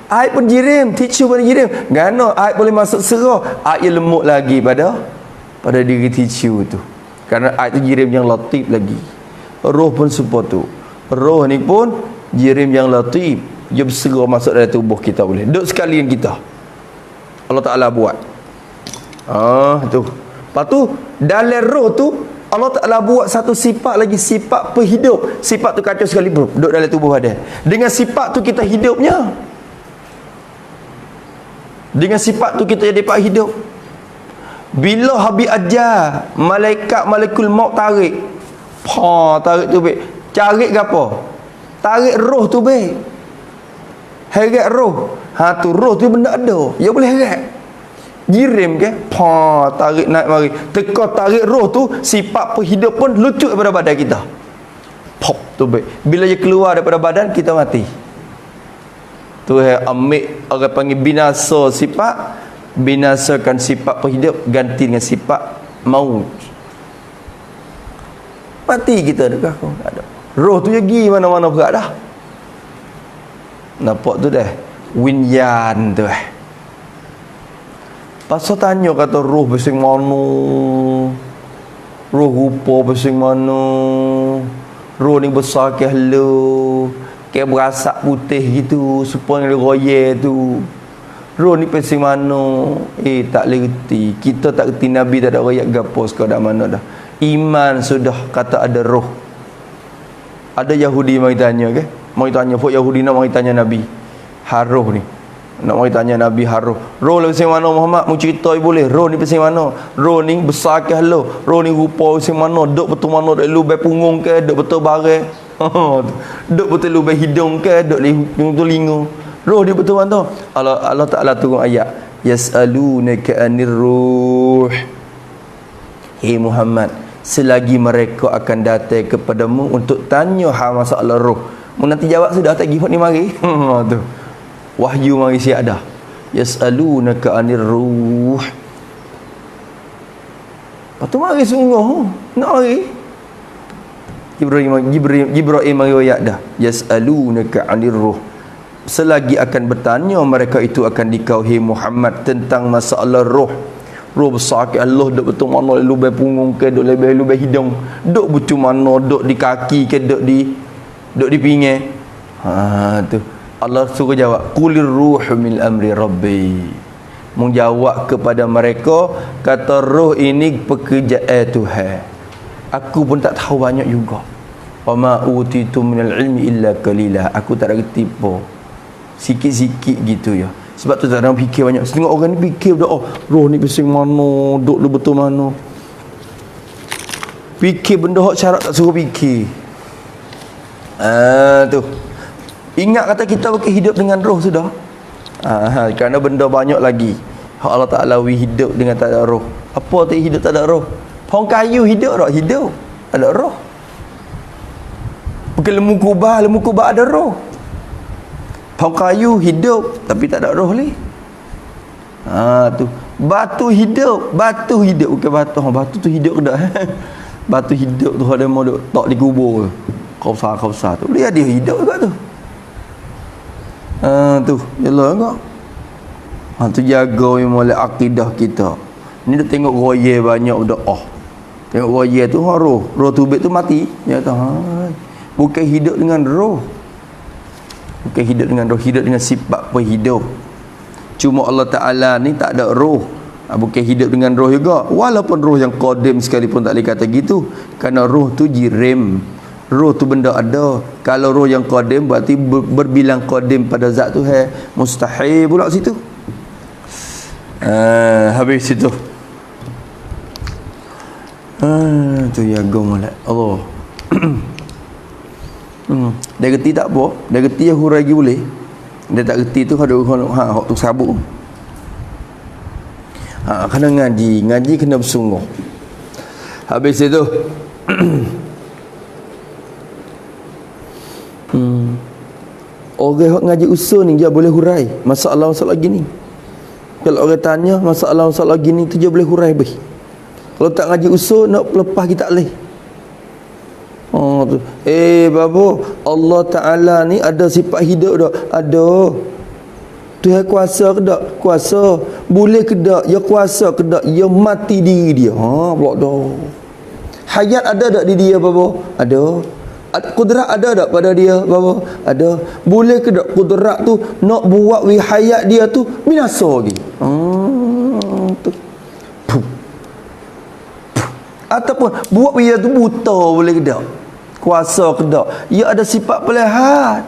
Air pun jirim, ticu pun jirim. Gana air boleh masuk serah, air yang lemuk lagi pada diri ticu tu. Kerana air tu jirim yang latif lagi. Roh pun seperti tu. Roh ni pun jirim yang latif. Dia berserah masuk dalam tubuh kita boleh. Duk sekalian kita. Allah Ta'ala buat. Tu. Lepas tu dalam roh tu Allah Ta'ala buat satu sifat lagi, sifat penghidup. Sifat tu kacau sekali bro, duduk dalam tubuh ada. Dengan sifat tu kita hidupnya. Dengan sifat tu kita jadi pak hidup. Bila habis ajar, malaikat-malaikul maut tarik. Tarik tu baik. Tarik ke apa? Tarik roh tu baik. Heret roh. Tu roh tu benda ada. Ya boleh heret. Jirim ke? Tarik naik mari. Teka tarik roh tu, sifat penghidup pun lucut daripada badan kita. Pop tu baik. Bila dia keluar daripada badan, kita mati. Tuhan ambil orang panggil binasa sifat, binasakan sifat penghidup, ganti dengan sifat maut. Mati kita dekat tak ada. Roh tu pergi mana-mana berat dah. Nampak tu dah. Winyan tu pasal tanya kata roh pasing mana, roh rupa pasing mana, roh ni besar ke halo, ke berasak putih gitu supaya dia royal tu, roh ni pasing mana. Tak boleh reti. Kita tak reti Nabi tak ada royak gapo sekadar mana dah. Iman sudah kata ada roh. Ada Yahudi mari tanya ke? Mari tanya Fok Yahudi nak mari tanya Nabi. Haruh ni. Nak mari tanya Nabi haruh. Roh ni pasing mana Muhammad? Mu cerita boleh. Roh ni pasing mana? Roh ni besar ke halo? Roh ni rupa pasing mana? Duk betul mana? Duk lubai punggung ke? Duk betul barang? Duk betul lubai hidung ke? Duk telinga? Roh dia betul mana? Allah Ta'ala turun ayat. Yas'alunaka anir ruh. Hei Muhammad, selagi mereka akan datang kepadamu untuk tanya hal masalah roh, mu nanti jawab sudah tak gifat ni mari. Tu. Wahyu mari siap dah. Yas'alunaka anir ruh. Patu mari sungguh. Nak mari. Jibril mari ayat dah. Yas'alunaka anir ruh. Selagi akan bertanya mereka itu akan dikau hai Muhammad tentang masalah roh. Roh besar ke Allah duk betul mana, lubai punggung ke, duk lubai hidung, duk betul mana, duk di kaki ke, duk di pinggir. Tu Allah suruh jawab, qulir ruhu min amri rabbi. Menjawab kepada mereka, kata roh ini pekerjaan Tuhan. Aku pun tak tahu banyak juga. Wa ma utitu minal ilmi illa qalila. Aku tak ada reti apa. Sikit-sikit gitu ya. Sebab tu tak ada fikir banyak. Setengah orang ni fikir dah, roh ni pasing mana, duk betul mana. Fikir benda hak syarat tak suruh fikir. Tu. Ingat kata kita pakai hidup dengan roh sudah. Kerana benda banyak lagi. Hak Allah Ta'ala hidup dengan tak ada roh. Apa tu hidup tak ada roh? Pohon kayu hidup tak? Hidup. Ada roh. Bukan lembu kubah ada roh. Pohon kayu hidup tapi tak ada roh ni. Tu. Batu hidup bukan batu. Batu tu hidup ke tak? Batu hidup tu ada mau duk tak dikubur. Kausar tu. Dia hidup juga tu. Tu jelas enggak? Tu jaga mulai akidah kita. Ni dah tengok roye banyak dah. Tengok roye tu roh tubik tu mati. Ya tahu. Bukan hidup dengan roh. Bukan hidup dengan roh, hidup dengan sifat penghidup. Cuma Allah Ta'ala ni tak ada roh. Bukan hidup dengan roh juga. Walaupun roh yang qadim sekalipun tak boleh kata gitu. Kerana roh tu jirim. Roh tu benda ada. Kalau roh yang qadim berarti berbilang qadim pada zat tu mustahil pula situ. Habis situ. Tu ya gomolek Allah. Dia reti tak apa. Dia reti yang hurai lagi boleh. Dia tak reti tu ada hak tu sabuk. Kena ngaji kena bersungguh. Habis itu orang ngaji usul ni dia boleh hurai masalah gini. Kalau orang tanya masalah gini tu dia boleh hurai beh. Kalau tak ngaji usul nak lepas kita tak boleh. Babo, Allah Ta'ala ni ada sifat hidup tak? Ada. Tuhan kuasa ke tak? Kuasa. Boleh ke tak? Ya kuasa ke tak? Ya mati diri dia. Pula dah. Hayat ada tak di dia, babo? Ada. Kudrat ada tak pada dia, babo? Ada. Boleh ke tak kudrat tu nak buat hayat dia tu binasa lagi? Tu. Ataupun buat dia tu buta, boleh ke tak? Kuasa ke tak? Ya ada sifat pelihat.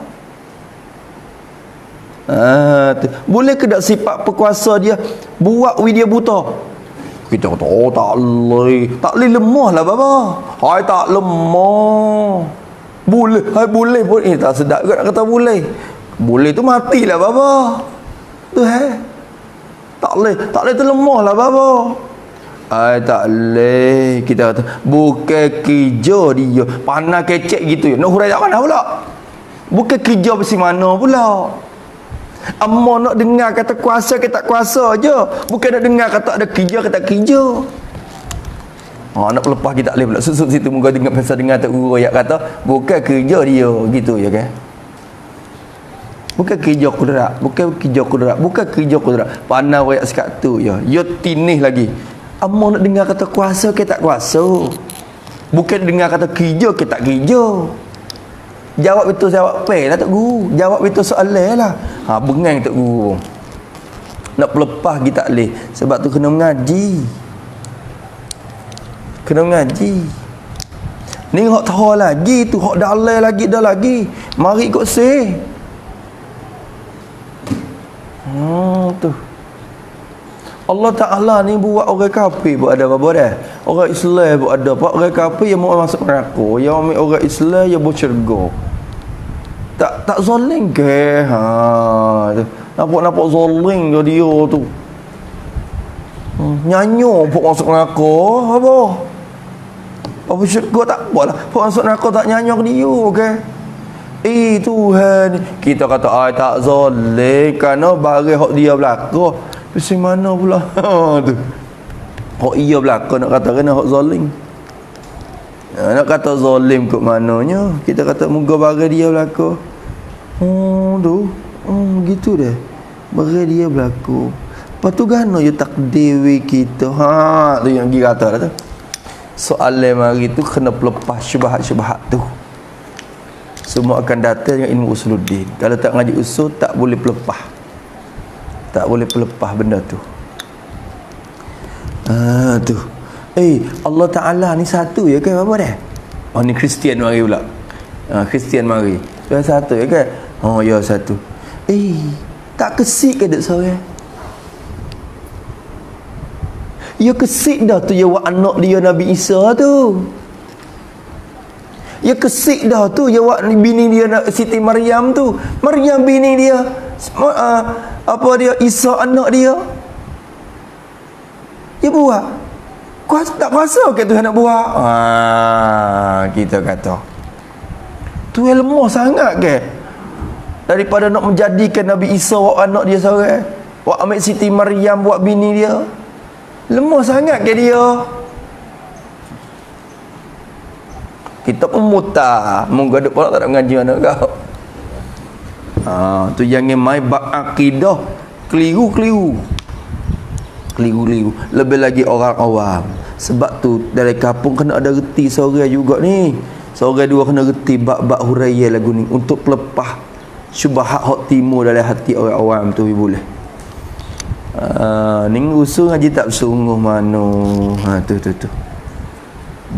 Boleh ke tak sifat perkuasa dia buat dia buta? Kita kata tak boleh. Tak boleh lemah lah baba. Hai tak lemah. Boleh. Hai boleh pun. Tak sedap ke nak kata boleh. Boleh tu matilah baba. Tu tak boleh. Tak boleh tu lemah lah baba. Tak boleh. Kita kata bukan kerja dia panah kecek gitu. Nak hurai tak mana pula. Bukan kerja besi mana pula. Amma nak dengar kata kuasa ke tak kuasa je. Bukan nak dengar kata ada kerja ke tak kerja. Nak lepas kita tak boleh pula. Susuk situ muka dengar tak guru ayat kata bukan kerja dia gitu ya kan. Bukan kerja kudrat, bukan kerja kudrat. Pandai wayak sekat tu ya. Yo tinih lagi. Amo nak dengar kata kuasa ke tak kuasa. Bukan dengar kata kerja ke tak kerja. Jawab itu jawab pe lah Tok Guru. Jawab itu soalan lah. Bengang Tok Guru. Nak pelepah kita tak boleh. Sebab tu kena mengaji. Ni hak tahu lagi tu, hak dalai lagi dah lagi. Mari ikut se. Tu. Allah Ta'ala ni buat orang kafir buat ada apa dah. Orang Islam buat ada apa. Orang kafir yang mau masuk neraka. Yang ambil orang Islam yang mau syurga. Tak zalim ke? Tu. Nampak zalim ke dia tu. Nyanyo pun masuk neraka. Apa syurga tak apalah. Pun masuk neraka tak nyanyo ke dia ke? Tuhan, kita kata tak zalim kerana bagi hak dia berlaku. Pesi mana pula tu. Hak ia berlaku nak kata kena hak zalim. Nak kata zalim kat mananya? Kita kata moga bagi dia berlaku. Tu. Gitu dah. Bagi dia berlaku. Lepas tu gana ya takdir kita. Tu yang dia kata tu. Soalan mari tu kena pelepas syubhat-syubhat tu. Semua akan datang dengan ilmu usuluddin. Kalau tak ngaji usul, tak boleh pelepah. Tak boleh pelepah benda tu. Tu. Allah Ta'ala ni satu ya kan? Apa dah? Ni Kristian mari pula. Kristian mari. Dia satu ya kan? Ya satu. Tak kesik ke dek seorang? Ya kesik dah tu ya wak anak dia Nabi Isa tu. Ya kesik dah tu ya wak bini dia Siti Maryam tu. Maryam bini dia. Apa dia Isa anak dia. Ya buat. Tak kuasa ke Tuhan nak buat. Kita kata tu yang lemah sangat ke. Daripada nak menjadikan Nabi Isa wak anak dia seorang. Wak ambil Siti Maryam buat bini dia. Lemah sangat ke dia. Kita pun mutar. Moga ada pula tak nak mengaji mana kau. Tu jangan main bab akidah keliru. Lebih lagi orang awam. Sebab tu dari kampung kena ada reti seorang juga ni. Seorang dua kena reti bab-bab huraiya lagu ni untuk pelepah syubhat hak timur dalam hati orang awam tu boleh. Ni usul ngaji tak bersungguh mana. Tu.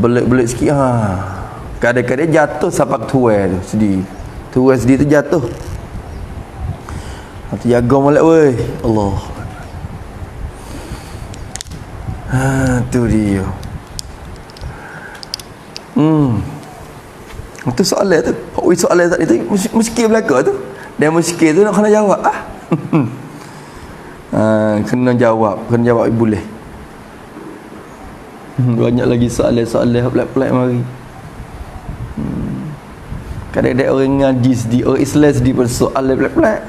Belik-belik sikit kadang-kadang jatuh sapak tuai tu sedih. Tuai sedih tu jatuh. Tu jaga molek weh. Allah. Tu dia. Itu soalan tu. Soalan tadi tu muskil belaka tu. Dan muskil tu nak kena jawab. Kena jawab boleh. Banyak lagi soalan pelik-pelik mari. Kadang-kadang orang ngaji sedih, orang Islam sedih pada soalan pelik-pelik.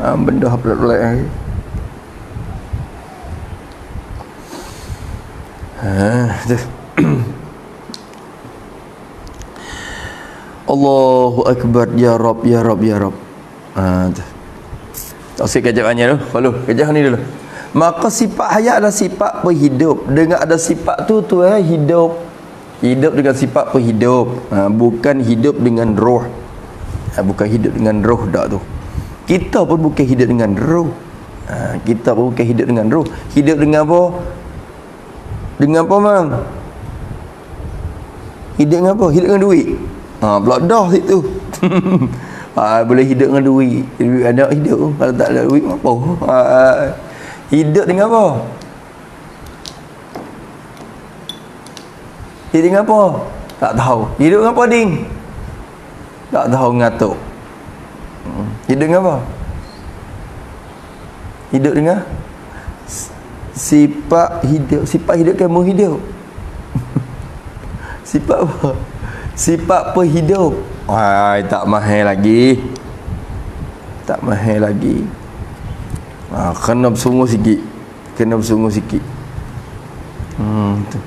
Benda pelik-pelik hari. Tu. Allahu Akbar, ya Rab. Tak usah kajiannya dulu. Follow kajian ni dulu. Maka sifat hayat adalah sifat berhidup. Dengan ada sifat tu hidup. Hidup dengan sifat berhidup. Bukan hidup dengan roh. Bukan hidup dengan roh dak tu. Kita pun bukan hidup dengan roh. Hidup dengan apa? Dengan apa mang? Hidup dengan apa? Hidup dengan duit. Blok dah situ. Boleh hidup dengan duit. Duit ada hidup. Kalau tak ada duit apa? Hidup dengan apa? Hidup dengan apa? Tak tahu. Hidup dengan apa ding? Tak tahu ngatuk. Hidup dengan apa? Hidup dengan sifat hidup. Sifat hidup kamu hidup. Sifat apa? Sifat perhidup. Tak mahal lagi. Kena bersungguh sikit. Tu.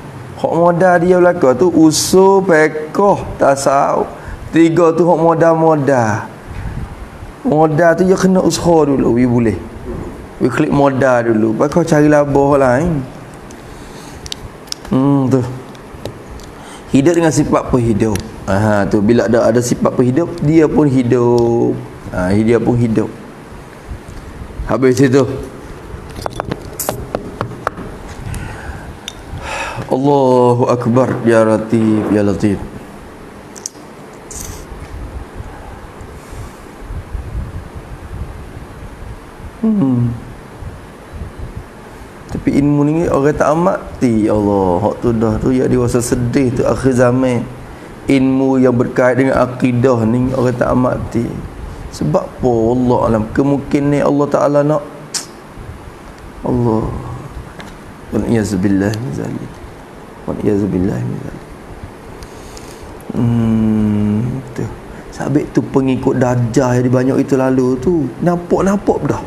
Hak modal dia belaka tu usul, pekoh, tasawuf. 3 tu hak modal. Modal tu dia kena usaha dulu, we boleh. We klik modal dulu, lepas kau cari labah lain. Tu. Hidup dengan sifat penghidup. Tu bila ada sifat penghidup, dia pun hidup. Dia pun hidup. Habis itu. Allahu Akbar, ya Latif, ya Latif. Tapi ilmu ni orang tak amati. Allah, hak tu dah tu ya dewasa sedih tu akhir zaman. Ilmu yang berkait dengan akidah ni orang tak amati. Sebab apa? Allah alam, kemungkinan Allah Taala nak Allah. Wa iyazbillah min zalik. Wa iyazbillah min zalik. Tu. Sabit tu pengikut Dajjal yang banyak itu lalu tu. Nampak dah.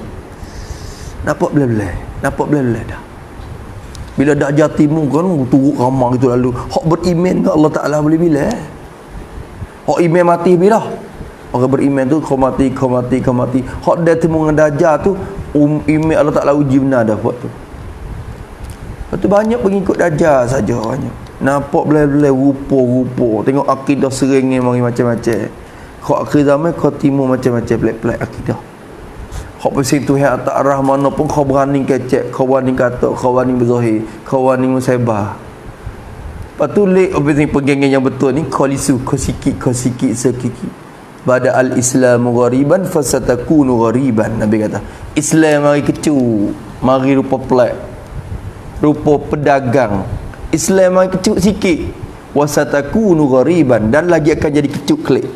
Nampak belah-belah. Nampak belah-belah dah. Bila Dajjal timur kan turut ramai itu lalu. Hak beriman ke Allah Taala boleh bila? Hak iman mati bila? Orang beriman tu kau mati. Hak dia timur dengan Dajjal tu iman Allah Taala uji benar dah buat tu. Lepas tu banyak pengikut Dajjal saja banyak. Nampak belah-belah rupa-rupa. Tengok akidah seringnya mari macam-macam. Kau akhir zaman kau timur macam-macam pelik-pelik akidah. Kau pasal Tuhan tak arah mana pun kau berani kecek, kau berani kata, kau berani berzahir, kau berani musibah. Lepas tu lek obeng pegangan yang betul ni kau lisu, kau sikit sekiki. Bada al-Islamu ghariban fasatakunu ghariban. Nabi kata, Islam mari kecu, mari rupa pelik. Rupa pedagang. Islam mari kecu sikit. Wasatakunu ghariban, dan lagi akan jadi kecu klik.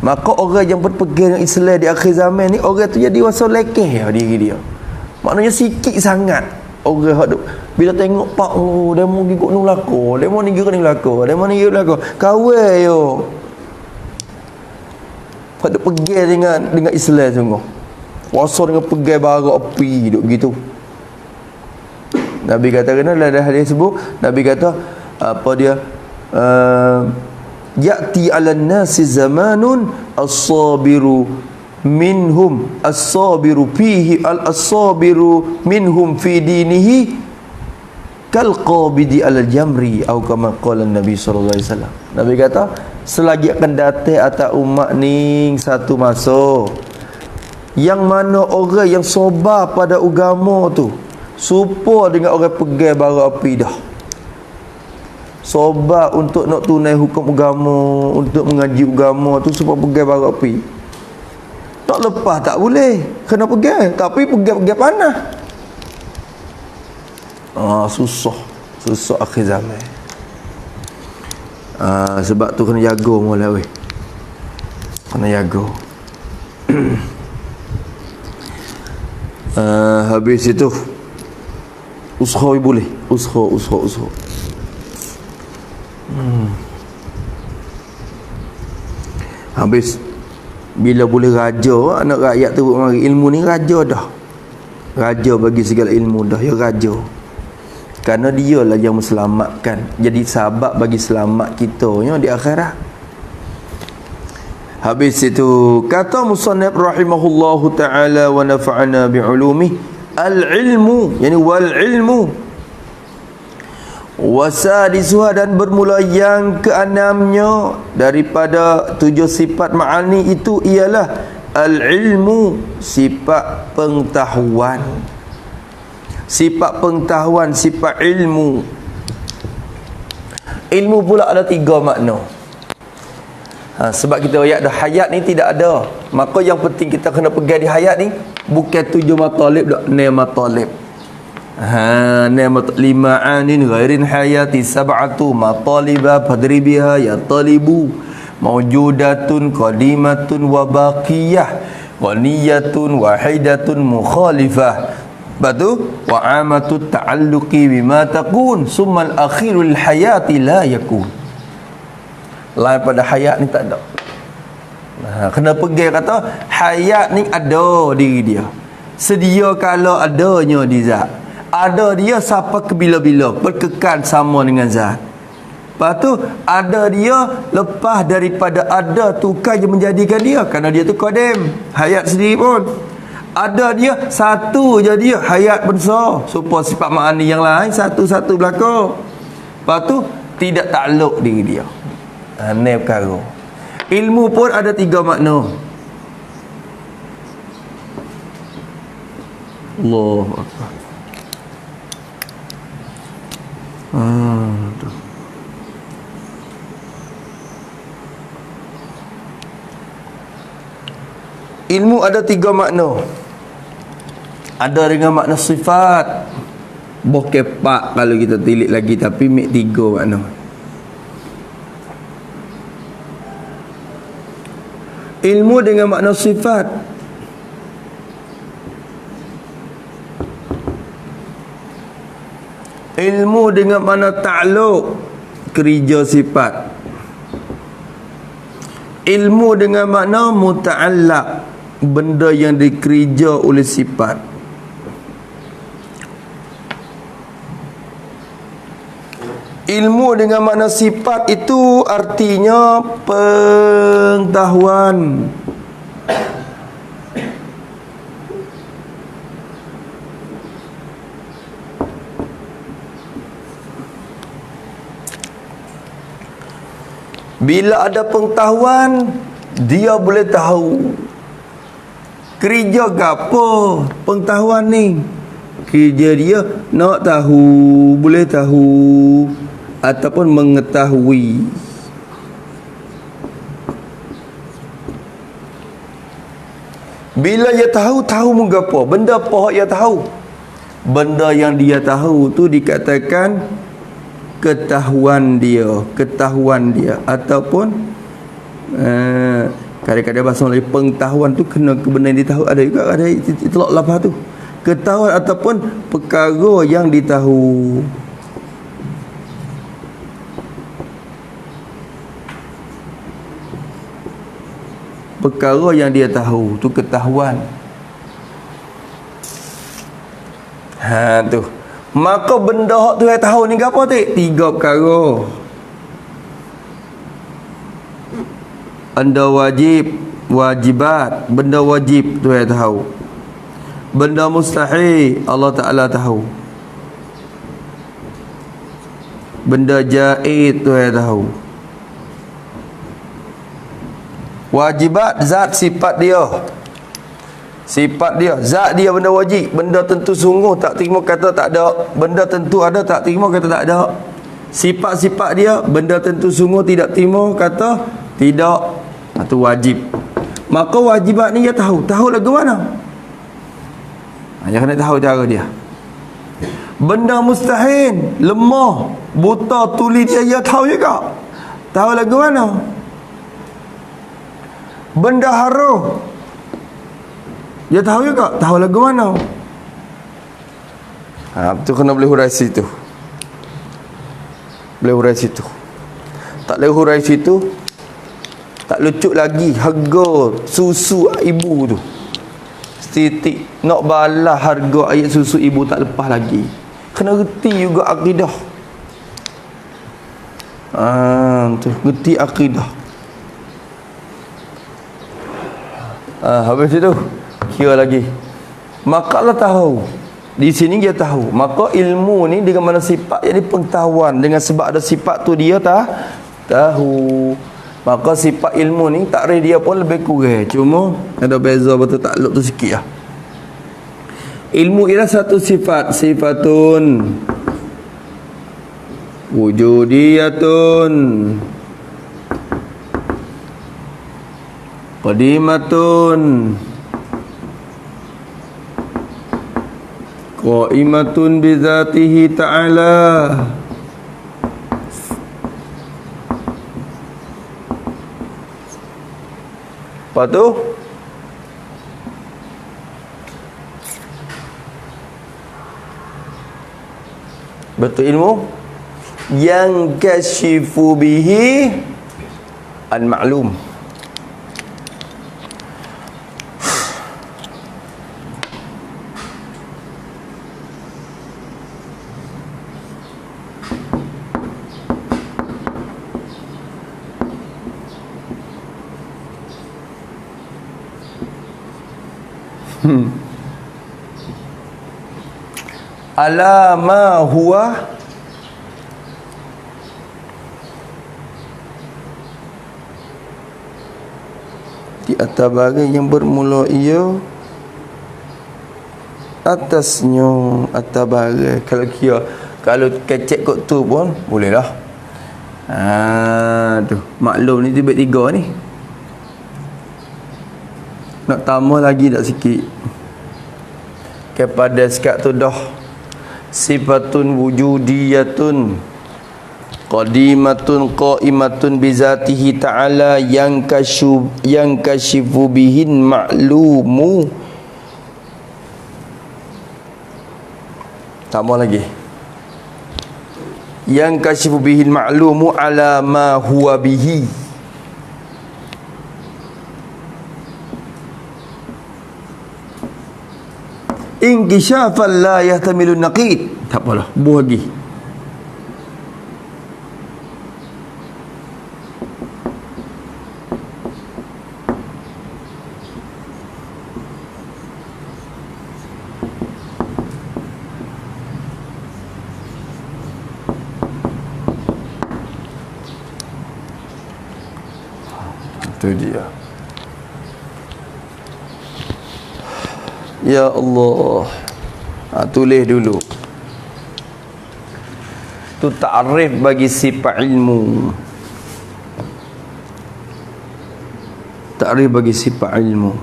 Maka orang yang berpegang dengan Islam di akhir zaman ni, orang tu jadi wasa lekeh diri dia. Maknanya sikit sangat orang hak bila tengok pak dia mau ikut nu lako, dia mau negeri ni lako, dia mau negeri lako. Kawai yo. Pada pegang dengan Islam sungguh. Wasa dengan pegang bara api duk begitu. Nabi kata kena dalam hadis sebut, Nabi kata apa dia ya'ti 'alan nasi zamanun as-sabiru minhum as-sabiru fihi as-sabiru minhum fi dinihi kal qabidi 'alal jamri atau kama qala Nabi sallallahu alaihi wasallam. Nabi kata selagi akan datang atas umat ni satu masa yang mana orang yang sabar pada agama tu serupa dengan orang pegang bara api dah. Sobat untuk nak tunai hukum agama, untuk mengaji agama tu supaya pegang bara api. Tak lepas tak boleh, kena pegang, tapi pegang panas. Susah akhir zaman. Sebab tu kena jaga mulai weh. Kena jaga. Habis itu usaha boleh, usaha. Habis bila boleh raja anak rakyat tu mari ilmu ni raja dah. Raja bagi segala ilmu dah, ya raja. Kerana dialah yang menselamatkan. Jadi sahabat bagi selamat kita ya di akhirat. Habis itu kata musannif rahimahullahu taala wa nafa'ana bi'ulumi al-ilmu, yani wal ilmu wasadisuha, dan bermula yang keenamnya daripada 7 sifat ma'ani itu ialah al-ilmu, sifat pengetahuan. Sifat pengetahuan, sifat ilmu. Ilmu pula ada 3 makna. Sebab kita ayat dah hayat ni tidak ada. Maka yang penting kita kena pegang di hayat ni bukan 7 matalib dak, 6 matalib. Lima anin ghairin hayati sab'atu mataliba fadribiha ya talibu mawjudatun qadimatun wa baqiyah ghaniyatun wahidatun mukhalifah batu wa amatu ta'alluqi bima taqun summal akhirul hayati la yakun. Lain pada hayat ni tak ada. Kena pegang kata hayat ni ada diri dia. Sedia kalau adanya di zat. Ada dia sampai ke bila-bila, berkekal sama dengan zat. Lepas tu ada dia, lepas daripada ada tukar je menjadikan dia, kerana dia tu qadim, hayat sendiri pun. Ada dia satu je dia, hayat besar, supaya sifat ma'ani yang lain satu-satu belaka. Lepas tu tidak takluk diri dia. Ni perkara. Ilmu pun ada 3 makna. Allahu Akbar. Tu. Ilmu ada 3 makna. Ada dengan makna sifat. Bokepak kalau kita tilik lagi, tapi mik 3 makna. Ilmu dengan makna sifat. Ilmu dengan makna ta'alluq, kerja sifat. Ilmu dengan makna muta'allaq, benda yang dikerja oleh sifat. Ilmu dengan makna sifat itu artinya pengetahuan. Bila ada pengetahuan, dia boleh tahu kerja gapo pengetahuan ni. Kerja dia nak tahu, boleh tahu ataupun mengetahui. Bila dia tahu mun gapo? Benda apa dia tahu? Benda yang dia tahu tu dikatakan ketahuan dia ataupun kadang-kadang bahasa Melayu pengetahuan tu kena ke benda yang ditahu, ada juga ada itlaq lafaz tu. Ketahuan ataupun perkara yang ditahu. Perkara yang dia tahu tu ketahuan. Tu. Maka benda hak tu yang tahu ni apa tak? 3 perkara. Benda wajib, wajibat, benda wajib tu yang tahu. Benda mustahil Allah Ta'ala tahu. Benda jaiz tu yang tahu. Wajibat zat sifat dia. Sifat dia, zat dia benda wajib, benda tentu sungguh tak terima kata tak ada, benda tentu ada tak terima kata tak ada. Sifat-sifat dia, benda tentu sungguh tidak terima kata tidak. Itu wajib. Maka wajibat ni dia tahu. Tahu lagu mana? Dia kena tahu cara dia. Benda mustahil, lemah, buta, tuli dia tahu juga. Tahu lagu mana? Benda haram, dia tahu juga. Tahu lagu mana? Tu kena boleh hurai situ. Boleh hurai situ. Tak boleh hurai situ, tak lucut lagi harga susu ibu tu. Setitik nak balas harga air susu ibu tak lepas lagi. Kena reti juga akidah. Tu reti akidah. Habis itu kira lagi. Maka Allah tahu. Di sini dia tahu. Maka ilmu ni dengan mana sifat, jadi pengetahuan. Dengan sebab ada sifat tu dia tahu. Maka sifat ilmu ni takrif dia pun lebih kurang. Cuma ada beza betul takluk tu sikit lah. Ilmu ialah satu sifat. Sifatun wujudiyatun qadimatun qaimatun bizatihi ta'ala. Apa tu? Betul ilmu yang kasyifu bihi al-ma'lum. Ala ma huwa di atas barang yang bermula ia atasnya, atas barang. Kalau kira, kalau kecek kot tu pun boleh lah. Tu maklum ni tibet 3 ni. Nak tambah lagi tak sikit kepada sekat tu dah sifatun wujudiyatun qadimatun qaimatun bizatihi ta'ala yang kashifu bihin ma'lumu. Tambah lagi yang kashifu bihin ma'lumu ala ma huwa bihi. Inkishafan la yahtamilun naqid. Tak apalah, buah lagi. Itu dia. Ya Allah. Tulis dulu. Tu ta'rif bagi sifat ilmu. Ta'rif bagi sifat ilmu.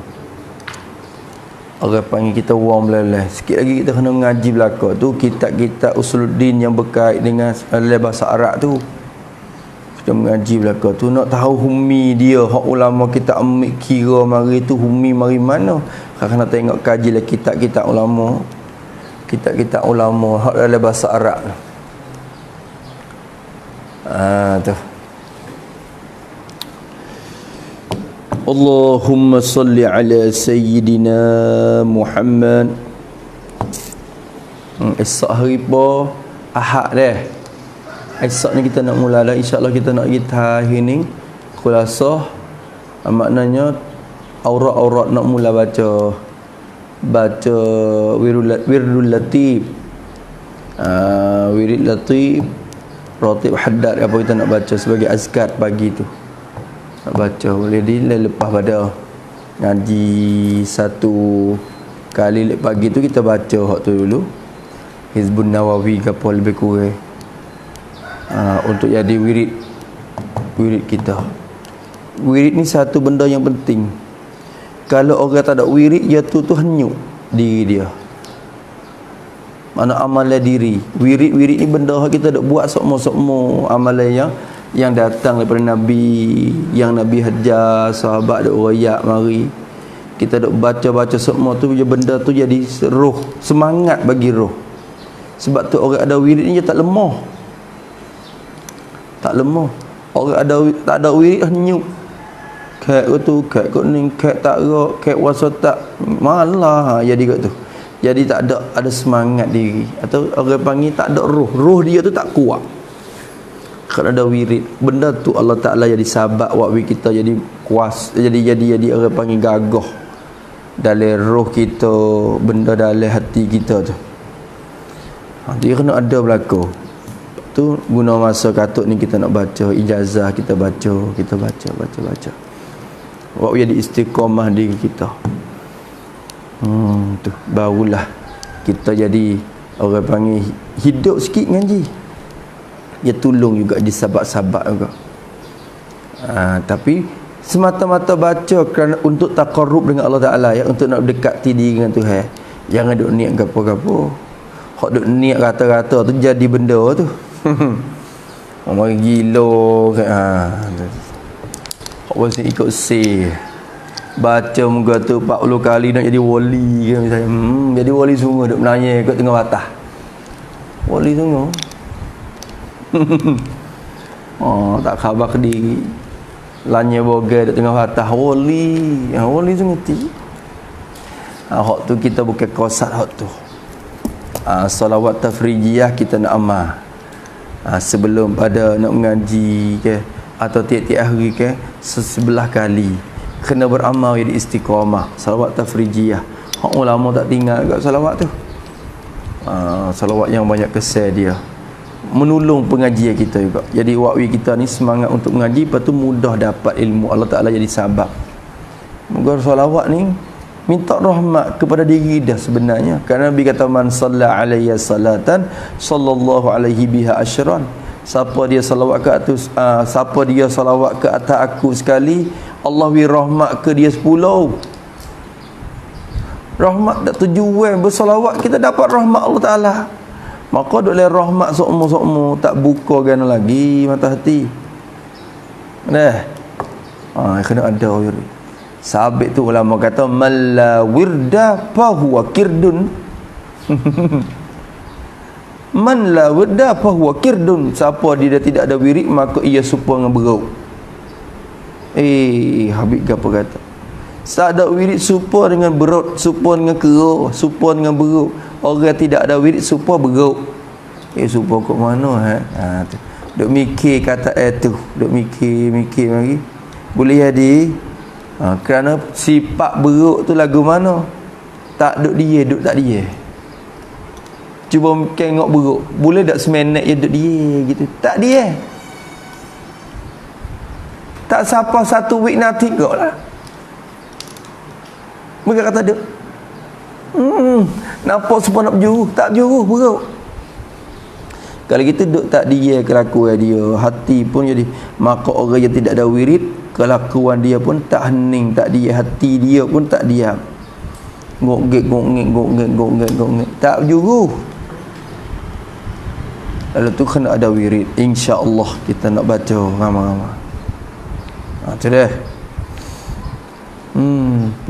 Orang panggil kita wang meleleh. Sikit lagi kita kena mengaji belakang tu kitab-kitab usuluddin yang berkait dengan bahasa Arab tu. Kita mengaji belakang tu nak tahu humi dia, hak ulama kita ambil kira mari tu humi mari mana. Kena tengok kajilah kitab-kitab ulama. Kitab-kitab ulama hak dalam bahasa Arab. Tu. Allahumma salli ala sayyidina Muhammad. Esok hari apa? Ahad dah. Esok ni kita nak mula dah. InsyaAllah kita nak pergi tahir ni khulasah. Maknanya aurat-aurat nak mula baca wirdul latif, wirid latif, ratib haddad, apa kita nak baca sebagai azkar pagi tu nak baca. Boleh lepas pada ngaji satu kali pagi tu kita baca hak tu dulu Hizbun Nawawi ke apa lebih kurang, untuk jadi wirid kita. Wirid ni satu benda yang penting. Kalau orang tak ada wirid, dia tu hanyut diri dia. Mana amalan diri. Wirid ni benda kita dak buat sokmo-sokmo amalan yang datang daripada Nabi, yang Nabi hajar sahabat dak royak mari. Kita dak baca-baca sokmo tu benda tu jadi roh, semangat bagi roh. Sebab tu orang ada wirid ni dia tak lemah. Tak lemah. Orang tak ada wirid hanyut. Kek tu, kek kot ni, kek tak rok, kek wasotak. Malah jadi kat tu. Jadi tak ada semangat diri. Atau orang panggil tak ada roh. Roh dia tu tak kuat. Kalau ada wirid, benda tu Allah Ta'ala jadi sabak buat kita jadi kuas. Jadi orang panggil gagah dalam roh kita, benda dalam hati kita tu. Dia kena ada berlaku. Tu guna masa katut ni kita nak baca ijazah, kita baca. Buat jadi istiqamah diri kita. Tu barulah kita jadi orang panggil hidup sikit ngaji. Dia tolong juga di sahabat-sahabat juga. Tapi semata-mata baca kerana untuk taqarrub dengan Allah Ta'ala, ya, untuk nak mendekati diri dengan Tuhan. Jangan duk niat gapo-gapo. Hak duk niat rata-rata tu jadi benda tu. Orang gila kan. Hak mesti ikut say. Baca muka tu 40 kali nak jadi wali kan misalnya. Jadi wali sungguh duk menanya kat tengah batas. Wali sungguh. Tak khabar ke diri. Lanya boga duk tengah batas wali. Wali sungguh ti. Hak tu kita bukan kosat hak tu. Salawat tafrijiyah kita nak amal. Sebelum pada nak mengaji ke atau tiap-tiap hari ke 11 kali kena beramal jadi istiqamah salawat tafrijiyah. Hak ulama tak tinggal kat salawat tu. Salawat yang banyak kesan dia menolong pengajian kita juga. Jadi wakwi kita ni semangat untuk mengaji, lepas tu mudah dapat ilmu. Allah Ta'ala jadi sabab. Moga salawat ni minta rahmat kepada diri dah sebenarnya. Kerana Nabi kata man salla alayya salatan sallallahu alaihi biha asyran. Siapa dia salawat ke atas siapa dia salawat ke atas aku sekali, Allah wi rahmat ke dia 10. Rahmat tak tujuan bersalawat, kita dapat rahmat Allah Ta'ala. Maka duk le rahmat sokmo-sokmo, tak buka gana lagi mata hati. Dah. Kena ada wirid. Sabit tu ulama kata man la wirda fa huwa kirdun. Man la wirda fa huwa kirdun. Siapa dia tidak ada wirid maka ia serupa dengan beruk. Habib apa kata? Tak ada wirid serupa dengan berut, serupa dengan keruk, serupa dengan beruk. Orang tidak ada wirid serupa beruk. Serupa kat mana tu. Duk mikir kata tu, duk mikir lagi. Boleh jadi kerana sifat beruk tu lagu mana? Tak duk dia, duk tak dia. Cuba tengok beruk, boleh tak seminit je duk dia gitu. Tak dia. Tak siapa satu week nanti kau lah. Mereka kata dia nampak semua nak berjuruh, tak berjuruh beruk. Kalau kita duduk tak dia kelakuan dia, hati pun jadi, maka orang yang tidak ada wirid, kelakuan dia pun tak hening, tak dia, hati dia pun tak diam. Gok-gek, tak berjuruh. Lalu tu kena ada wirid. InsyaAllah kita nak baca ramai-ramai. Macam dah.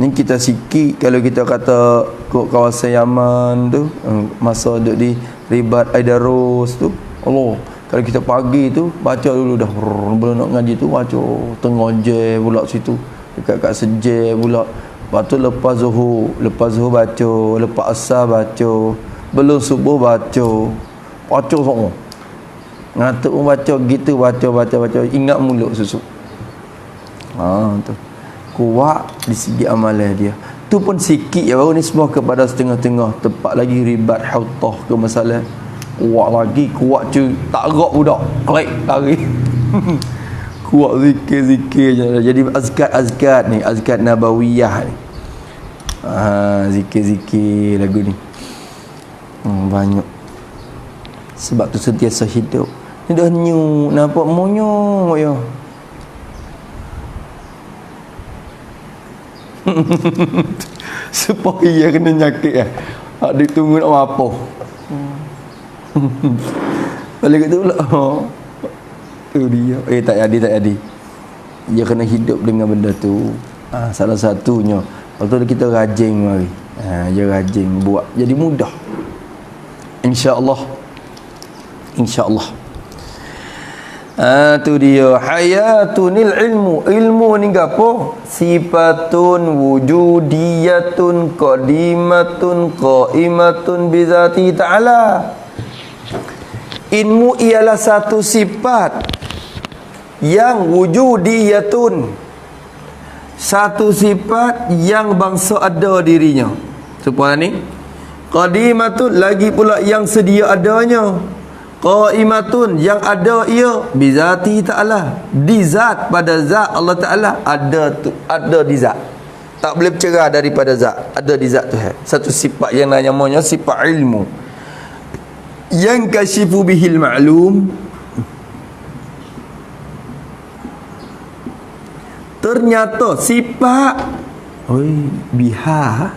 Ni kita sikit kalau kita kata kok kawasan Yaman tu, masa duduk di Ribat Aidarus tu, Allah, kalau kita pagi tu baca dulu dah, belum nak ngaji tu baca tengah jam pula situ, dekat sejam pula. Lepas tu lepas zuhur baca, lepas asar baca, belum subuh baca semua. Ngantuk pun baca gitu, baca ingat mulut susu. Tu kuat di segi amalan dia. Tu pun sikit ya, baru nisbah kepada setengah-tengah. Tempat lagi ribat hautah ke masalah. Kuat lagi, kuat cu tak gerak budak. Klik lari. Kuat zikir-zikir je. Jadi azkar ni, azkar nabawiyah ni. Zikir-zikir lagu ni. Banyak. Sebab tu sentiasa hidup. Ni dah new, nampak monyong ya. Supaya kena nyakit lah. Dia tunggu nak apa. Balik tu pula. Tu dia. Tak jadi. Dia kena hidup dengan benda tu. Salah satunya. Lepas tu kita rajin mari. Dia rajin buat. Jadi mudah. InsyaAllah. Tu dia hayatunil ilmu ni gapo? Sifatun wujudiyatun qadimatun qaimatun bizati ta'ala. Ilmu ialah satu sifat yang wujudiyatun, satu sifat yang bangsa ada dirinya. Supaya ni qadimatun, lagi pula yang sedia adanya. Qaimatun, yang ada ia bizati ta'ala, di zat, pada zat Allah Ta'ala. Ada di zat, tak boleh bercerah daripada zat, ada di zat Tuhan. Satu sifat yang namanya sifat ilmu, yang kasyifu bihil ma'lum. Ternyata sifat biha,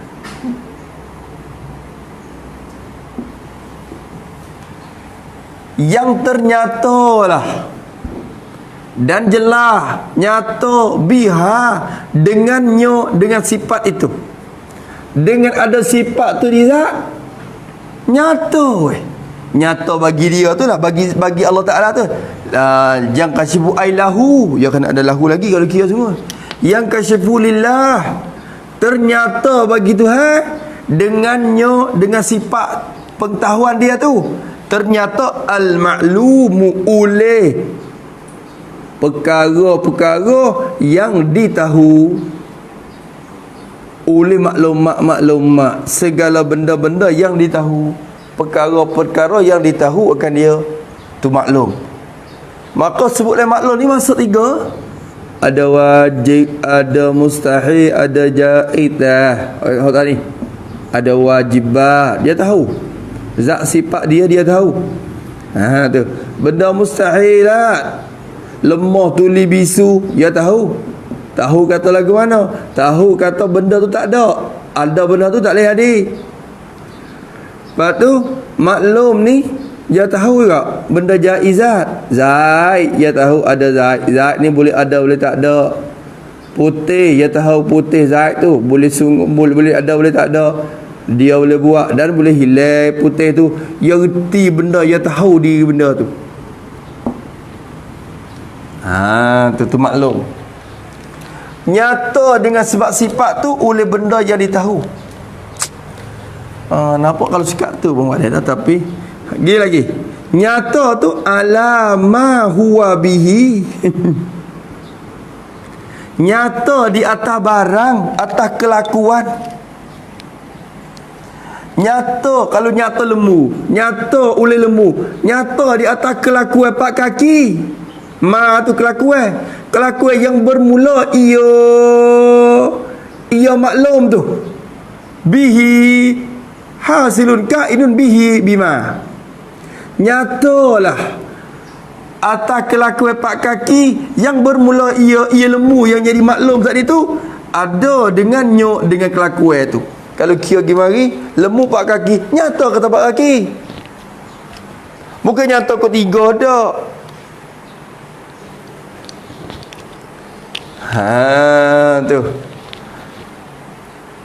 yang ternyata lah dan jelas nyata biha, dengannya, dengan sifat itu, dengan ada sifat tu di zat, nyata bagi dia tu lah, bagi Allah Ta'ala tu. Yang kasyifu ailahu, ya kan ada lahu lagi kalau kira semua. Yang kasyifu lillah, ternyata bagi Tuhan, dengannya, dengan sifat pengetahuan dia tu. Ternyata al-ma'lumu oleh perkara-perkara yang ditahu. oleh maklumat segala benda-benda yang ditahu, perkara-perkara yang ditahu akan dia tu maklum. Maka sebutlah maklum ni maksud tiga. Ada wajib, ada mustahil, ada jaiz dah. Tadi ada wajibat, dia tahu. Zat sifat dia tahu. Tu. Benda mustahil lah. Lemah tuli bisu, dia tahu. Tahu kata lagu mana? Tahu kata benda tu tak ada. Ada benda tu tak boleh hadir. Lepas tu maklum ni dia tahu juga benda jaizat. Zaid dia tahu ada zaid. Zaid ni boleh ada boleh tak ada. Putih dia tahu putih zaid tu boleh sungguh boleh ada boleh tak ada. Dia boleh buat dan boleh hilang putih tu. Dia reti benda, dia tahu diri benda tu. Tu maklum. Nyata dengan sebab sifat tu oleh benda yang ditahu. Nampak kalau sikap tu pun ada, tapi gini lagi. Nyata tu ala ma huwa bihi. Nyata di atas barang, atas kelakuan. Nyata kalau nyata lembu, nyata oleh lembu, nyata di atas kelakuan pak kaki. Ma tu kelakuan. Kelakuan yang bermula ia maklum tu. Bihi hasilun kainun bihi bima. Nyatalah atas kelakuan pak kaki yang bermula ia lembu yang jadi maklum tadi tu ada dengan nyok dengan kelakuan tu. Kalau kira pergi mari lembu pak kaki, nyata kata pak kaki. Bukan nyata kau tiga dak. Tu.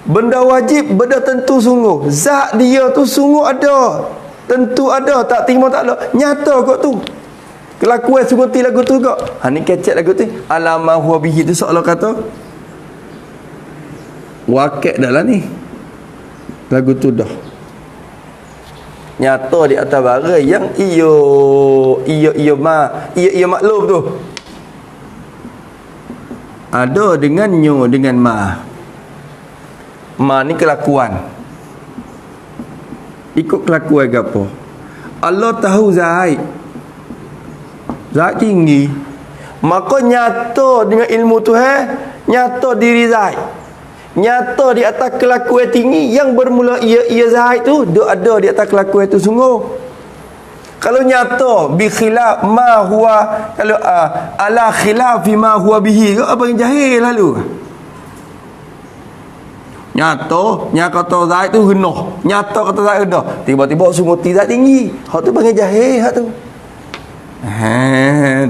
Benda wajib, benda tentu sungguh. Zat dia tu sungguh ada. Tentu ada, tak terima tak ada. Nyata kok tu. Kelakuan sungguh ti lagu tu kok. Ni kecek lagu tu. Alamah huwa bihi tu seolah kata wakil dah lah ni. Lagu tu dah. Nyata di atas barang yang ia maklum tu. Ada dengan dengan ma ni kelakuan. Ikut kelakuan ke apa? Allah tahu Zaid tinggi. Maka nyata dengan ilmu Tuhan, nyata diri Zaid. Nyata di atas kelakuan tinggi yang bermula ia Zaid tu, dia ada di atas kelakuan tu sungguh. Kalau nyata bi khilaf ma huwa, kalau ala khilafi ma huwa bihi, apa yang jahil lalu? Nyata kata Zaid tu rendah, nyata kata Zaid rendah, tiba-tiba sungguh tidak tinggi. Hak tu panggil jahil hak tu.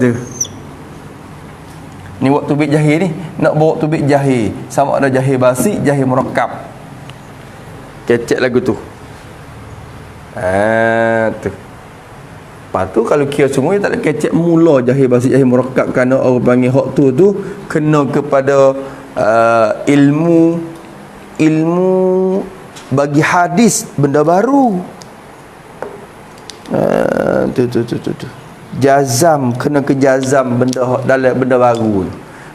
Tu. Ni waktu bit jahil ni, nak bawa tu bit jahil. Sama ada jahil basi, jahil murakkab. Kecek lagu tu. Tu. Lepas tu kalau kira sungguh tak ada kecek mula jahil basi jahil murakkab, kerana orang panggil hak tu kena kepada ilmu bagi hadis benda baru. Tu. Jazam, kena ke jazam benda dalam benda baru.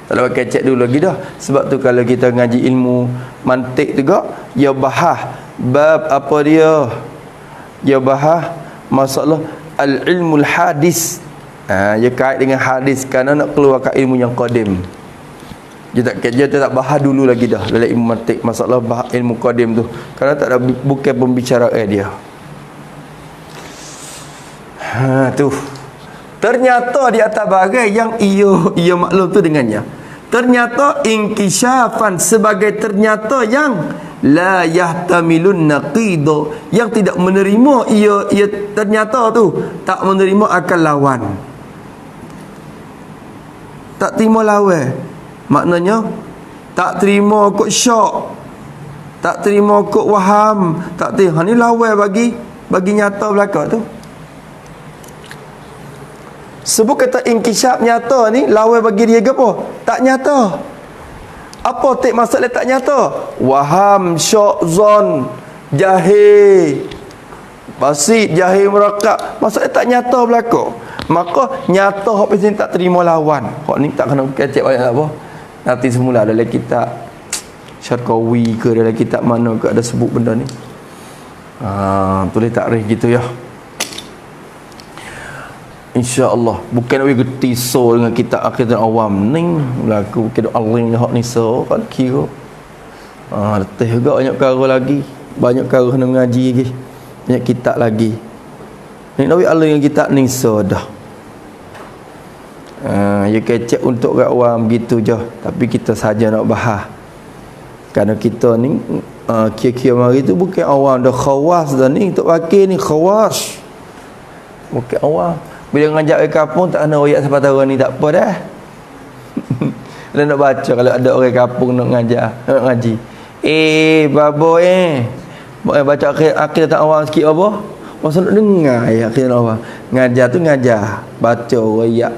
Tak ada kecek dulu lagi dah. Sebab tu kalau kita ngaji ilmu mantik juga, dia bahas bab apa dia? Dia bahas masalah al-ilmul hadis. Dia kait dengan hadis kerana nak keluarkan ilmu yang qadim. Dia tak bahas dulu lagi dah dalam ilmu mantik masalah bahas ilmu qadim tu. Kerana tak ada bukan pembicaraan dia. Tu. Ternyata di atas bagai yang ia maklum tu dengannya. Ternyata inkishafan sebagai ternyata yang la yahtamilun naqido, yang tidak menerima ia ternyata tu tak menerima akal lawan. Tak terima lawan. Maknanya tak terima kok syok, tak terima kok waham, tak terima. Ni lawan bagi nyata belaka tu. Sebut kata inkishaf nyata ni lawan bagi dia ke apa? Tak nyata. Apa tak masalah tak nyata? Waham, syok, zon, jahil, basit, jahil murakkab. Masalah tak nyata belaka. Maka nyata hak pasal tak terima lawan. Hak ni tak kena kecek banyak apa. Nanti semula dalam kitab Syarqawi ke dalam kitab mana ke ada sebut benda ni. Tulis takrif gitu ya. InsyaAllah bukan nak gerti so dengan kitab akidah awam ning laku bukan alim hak ni so kan kira. Letih juga banyak perkara lagi. Banyak perkara kena mengaji lagi. Banyak kitab lagi. Ni nak alim dengan kitab ni so dah. Ya kecek untuk orang awam gitu je. Tapi kita saja nak bahas. Kerana kita ni kira-kira mari tu bukan awam dah, khawas dah ni. Tok Wakil ni khawas. Bukan awam. Bila ngajak ke kampung tak kena royak sepatutnya ni tak apa dah. Dia nak baca kalau ada orang kampung nak ngajar, nak ngaji. Babo baca akhir tak awam sikit apa? Masa nak dengar ayat akhir awam. Ngajar tu ngajar, baca royak.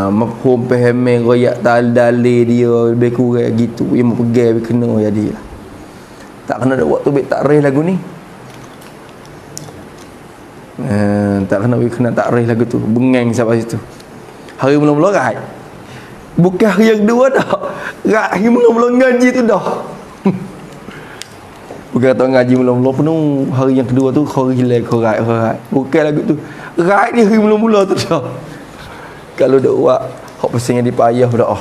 Mafhum pahami royak dalil dia lebih kurang gitu. Yang mau pegang lebih kena jadilah. Tak kena ada waktu baik takrif lagu ni. Tak kena takrif lagu tu. Bengeng sampai situ. Hari mula-mula rai. Bukan hari yang kedua dah. Hari mula-mula ngaji tu dah. Bukan kata ngaji mula-mula penuh. Hari yang kedua tu kau hilang kau rai. Bukan lagu tu. Rai ni hari mula-mula tu dah. Kalau dak buat hak pasal yang dipayah dah.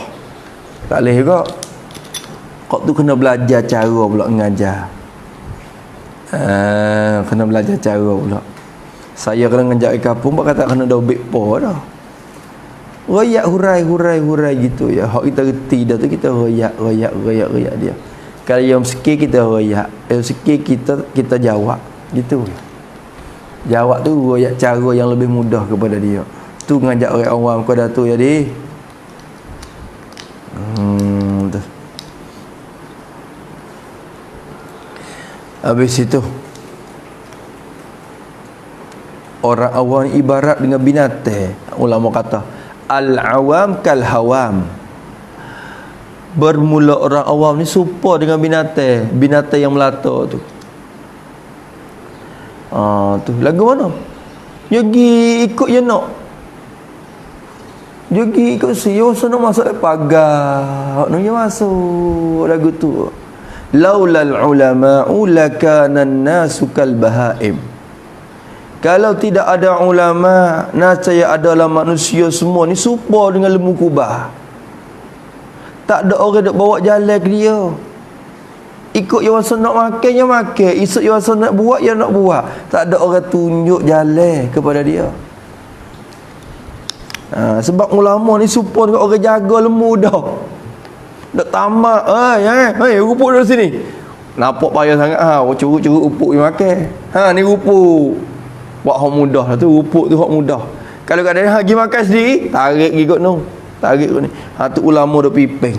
Tak boleh juga. Kau tu kena belajar cara pula mengajar. Kena belajar cara pula. Saya kena ngajak ke kampung pak kata kena dobek po dah. Royak hurai gitu ya. Hak kita reti dah tu kita royak dia. Kalau yang sikit kita royak, yang sikit kita jawab gitu. Jawab tu royak cara yang lebih mudah kepada dia. Tu ngajak orang awam kau dah tu jadi. Tu. Habis itu orang awam ibarat dengan binatang. Ulama kata al-awam kal hawam. Bermula orang awam ni serupa dengan binatang yang melata tu. Tu lagu mana? Yogi ikut je nak. Yogi ikut si Yoso nak masuk pagar. Nak masuk lagu tu. Laulal ulama'u lakana an-nasu kal bahaim. Kalau tidak ada ulama, nascaya adalah manusia semua ni serupa dengan lembu kubah. Tak ada orang nak bawa jalan ke dia. Ikut yang rasa nak makan, yang makan. Esok yang rasa nak buat, yang nak buat. Tak ada orang tunjuk jalan kepada dia. Sebab ulama ni serupa dengan orang jaga lembu dah. Nak tamak. Rupuk dari sini. Nampak payah sangat. Curuk-curuk rupuk yang makan. Ni rupuk. Buat hak mudah lah tu. Rupuk tu hak mudah. Kalau kat dia pergi makan sendiri, tarik pergi kot no. Tarik kot ni. Tu ulama dah piping.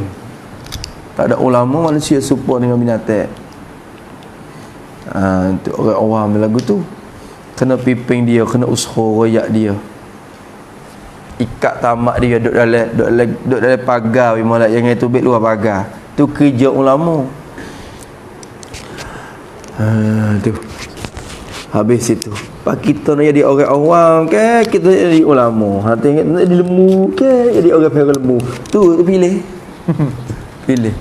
Tak ada ulama manusia serupa dengan binatang. Tu orang awam lagu tu. Kena piping dia, kena usaha royak dia. Ikat tamak dia duduk dalam pagar malah yang itu beg luar pagar. Tu kerja ulama. Tu. Habis itu. Pak kita nak jadi orang awam ke kita jadi ulama. Tengok nak jadi lembu ke jadi orang perang lembu. Tu pilih. Pilih.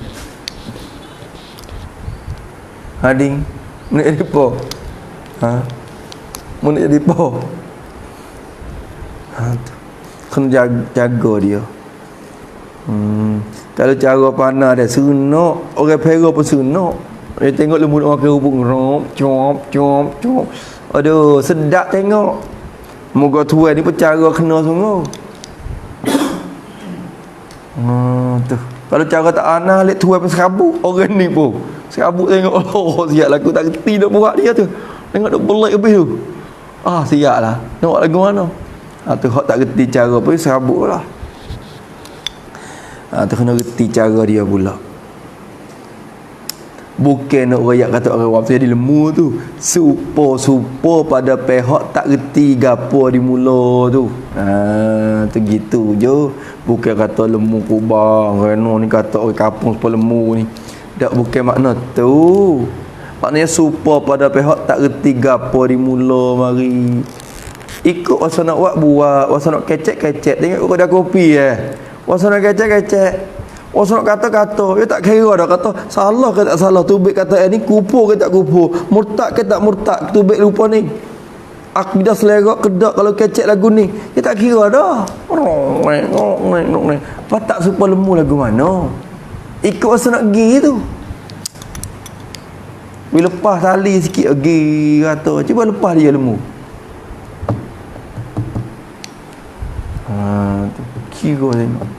Hading nak jadi apa? Mau nak jadi apa? Tu. Kena jaga dia. Kalau cara panah dia seronok, orang perang pun seronok. Dia tengok lembu nak makan rupuk cop. Aduh, sedap tengok. Moga tuan ni pun cara kena sungguh. Tu. Kalau cara tak anah lek tuan pun serabut orang ni pun. Serabut tengok siap lah aku tak reti nak buat dia tu. Tengok duk belak habis tu. Siap lah. Tengok lagu mana. Tu hak tak reti cara pun serabut lah. Tu kena reti cara dia pula. Bukan nak rakyat kata orang awam jadi lembu tu. Supo pada pihak tak reti gapo di mula tu. Tu gitu je. Bukan kata lembu kubang. Reno ni kata orang kampung sepuluh lembu ni. Tak bukan makna tu. Maknanya supo pada pihak tak reti gapo di mula mari. Ikut wasa nak buat. Wasa nak kecek. Tengok kau dah kopi Wasa nak kecek. Orang nak kata-kata, dia tak kira dah kata salah ke tak salah, tubik kata ni kupur ke tak kupur, murtad ke tak murtad, tubik lupa ni. Akidah selera kedak kalau kecek lagu ni, dia tak kira dah. Apa tak supaya lemu lagu mana? Ikut rasa nak pergi tu. Bila lepas tali sikit pergi kata, cuba lepas dia lemu. Tu kira tengok.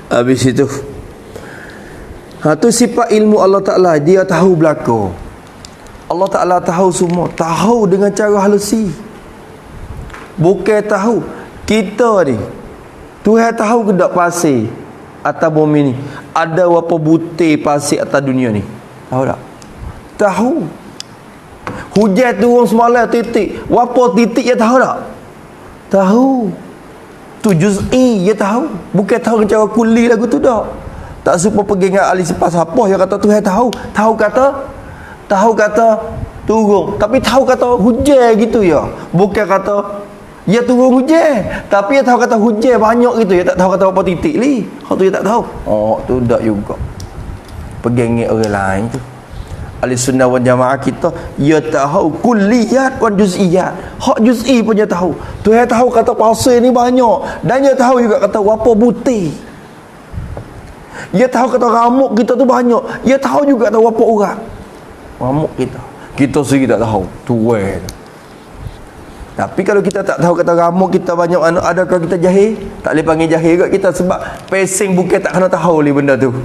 Habis itu tu sifat ilmu Allah Ta'ala, dia tahu belaka. Allah Ta'ala tahu semua, tahu dengan cara halusi. Bukan tahu kita ni, Tuhan tahu ke tak pasir atas bumi ni ada berapa butir pasir atas dunia ni? Tahu tak? Tahu. Hujan turun semalam titik, berapa titik dia tahu tak? Tahu. Tu juz'i dia tahu, bukan tahu cara kuli lagu tu dah. Tak suka pergi dengan ahli sepas apa yang kata Tuhan tahu. Tahu kata turun, tapi tahu kata hujan gitu ya. Bukan kata ya turun hujan, tapi dia tahu kata hujan banyak gitu ya, tak tahu kata berapa titik ni. Hak tu dia tak tahu. Oh, tu tak juga. Pergi dengan orang lain tu. Ahli sunnah wal jamaah kita, dia tahu kulliyat wan juz'iyat. Hak juz'i pun dia tahu. Tuhan tahu kata pasir ni banyak, dan dia tahu juga kata berapa butir. Dia tahu kata ramuk kita tu banyak, dia tahu juga kata berapa orang ramuk kita sendiri tak tahu. Tuan. Tapi kalau kita tak tahu kata ramuk kita banyak, adakah kita jahil? Tak boleh panggil jahil kat kita, sebab pesing bukan tak kena tahu ni benda tu.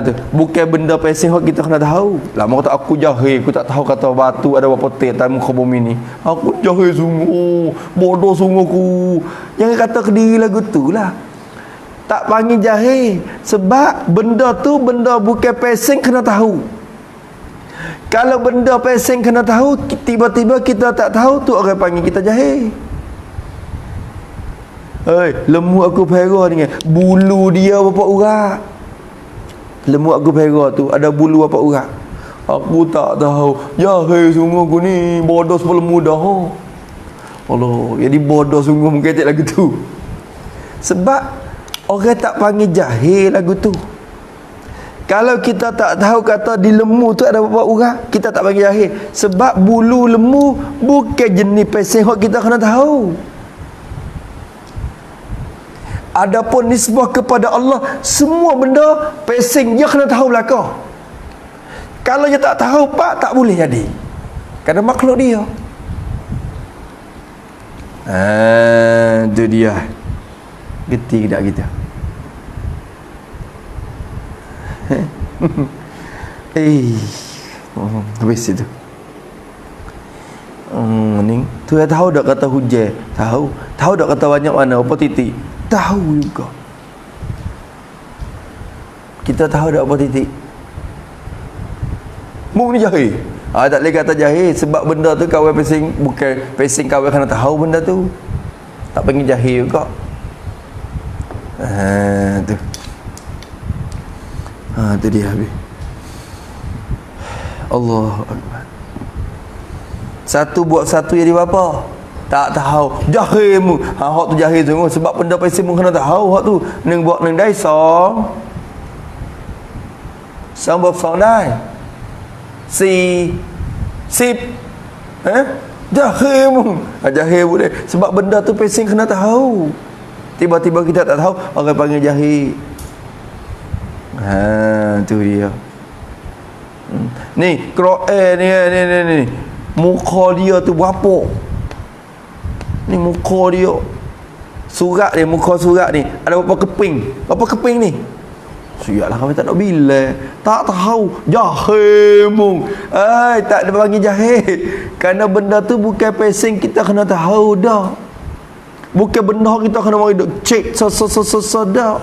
Tu bukan benda pesing hak kita kena tahu. Lama kata aku jahil, aku tak tahu kata batu ada berapa tir dalam muka bumi ni. Aku jahil sungguh, bodoh sungguh aku. Jangan kata ke diri lagu tu lah. Tak panggil jahil, sebab benda tu benda bukan pesing kena tahu. Kalau benda pesing kena tahu, tiba-tiba kita tak tahu, tu orang panggil kita jahil. Lembu aku pera ni, bulu dia berapa urat? Lembu aku pera tu ada bulu berapa urat? Aku tak tahu. Jahil sungguh aku ni, bodoh sepuluh muda. Allah, jadi bodoh sungguh mungkin tak lagu tu. Sebab orang tak panggil jahil lagu tu. Kalau kita tak tahu kata di lembu tu ada berapa urat, kita tak panggil jahil. Sebab bulu lembu bukan jenis pesing yang kita kena tahu. Adapun nisbah kepada Allah, semua benda pesing dia kena tahu belaka. Kalau dia tak tahu pak, tak boleh jadi. Kerana makhluk dia. Itu dia. Geti tak kita? Habis itu. Ni tu tahu tak kata hujan? Tahu tak kata banyak mana apa titik? Tahu juga. Kita tahu tak apa titik? Mu ni jahil. Tak boleh kata jahil, sebab benda tu kawan pesing, bukan pesing kawan kena tahu benda tu. Tak panggil jahil juga. Tu. Tu dia habis. Allahu Akbar. Satu buat satu jadi berapa? Tak tahu. Jahil mu. Hak tu jahil tu sebab benda pesing mu kena tahu hak tu. Ning buat ning dai song. Song buat song dai. Sip. Jahil mu. Jahil boleh. Sebab benda tu pesing kena tahu. Tiba-tiba kita tak tahu, orang panggil jahil. Tu dia. Ni Quran ni. Muka dia tu berapa? Ni muka dia. Surat dia, muka surat ni ada berapa keping? Berapa keping ni? Siaplah kami tak nak bila. Tak tahu. Jahil mung. Tak ada panggil jahil. Kerana benda tu bukan pesing kita kena tahu dah. Bukan benda kita kena mari duk cek dah.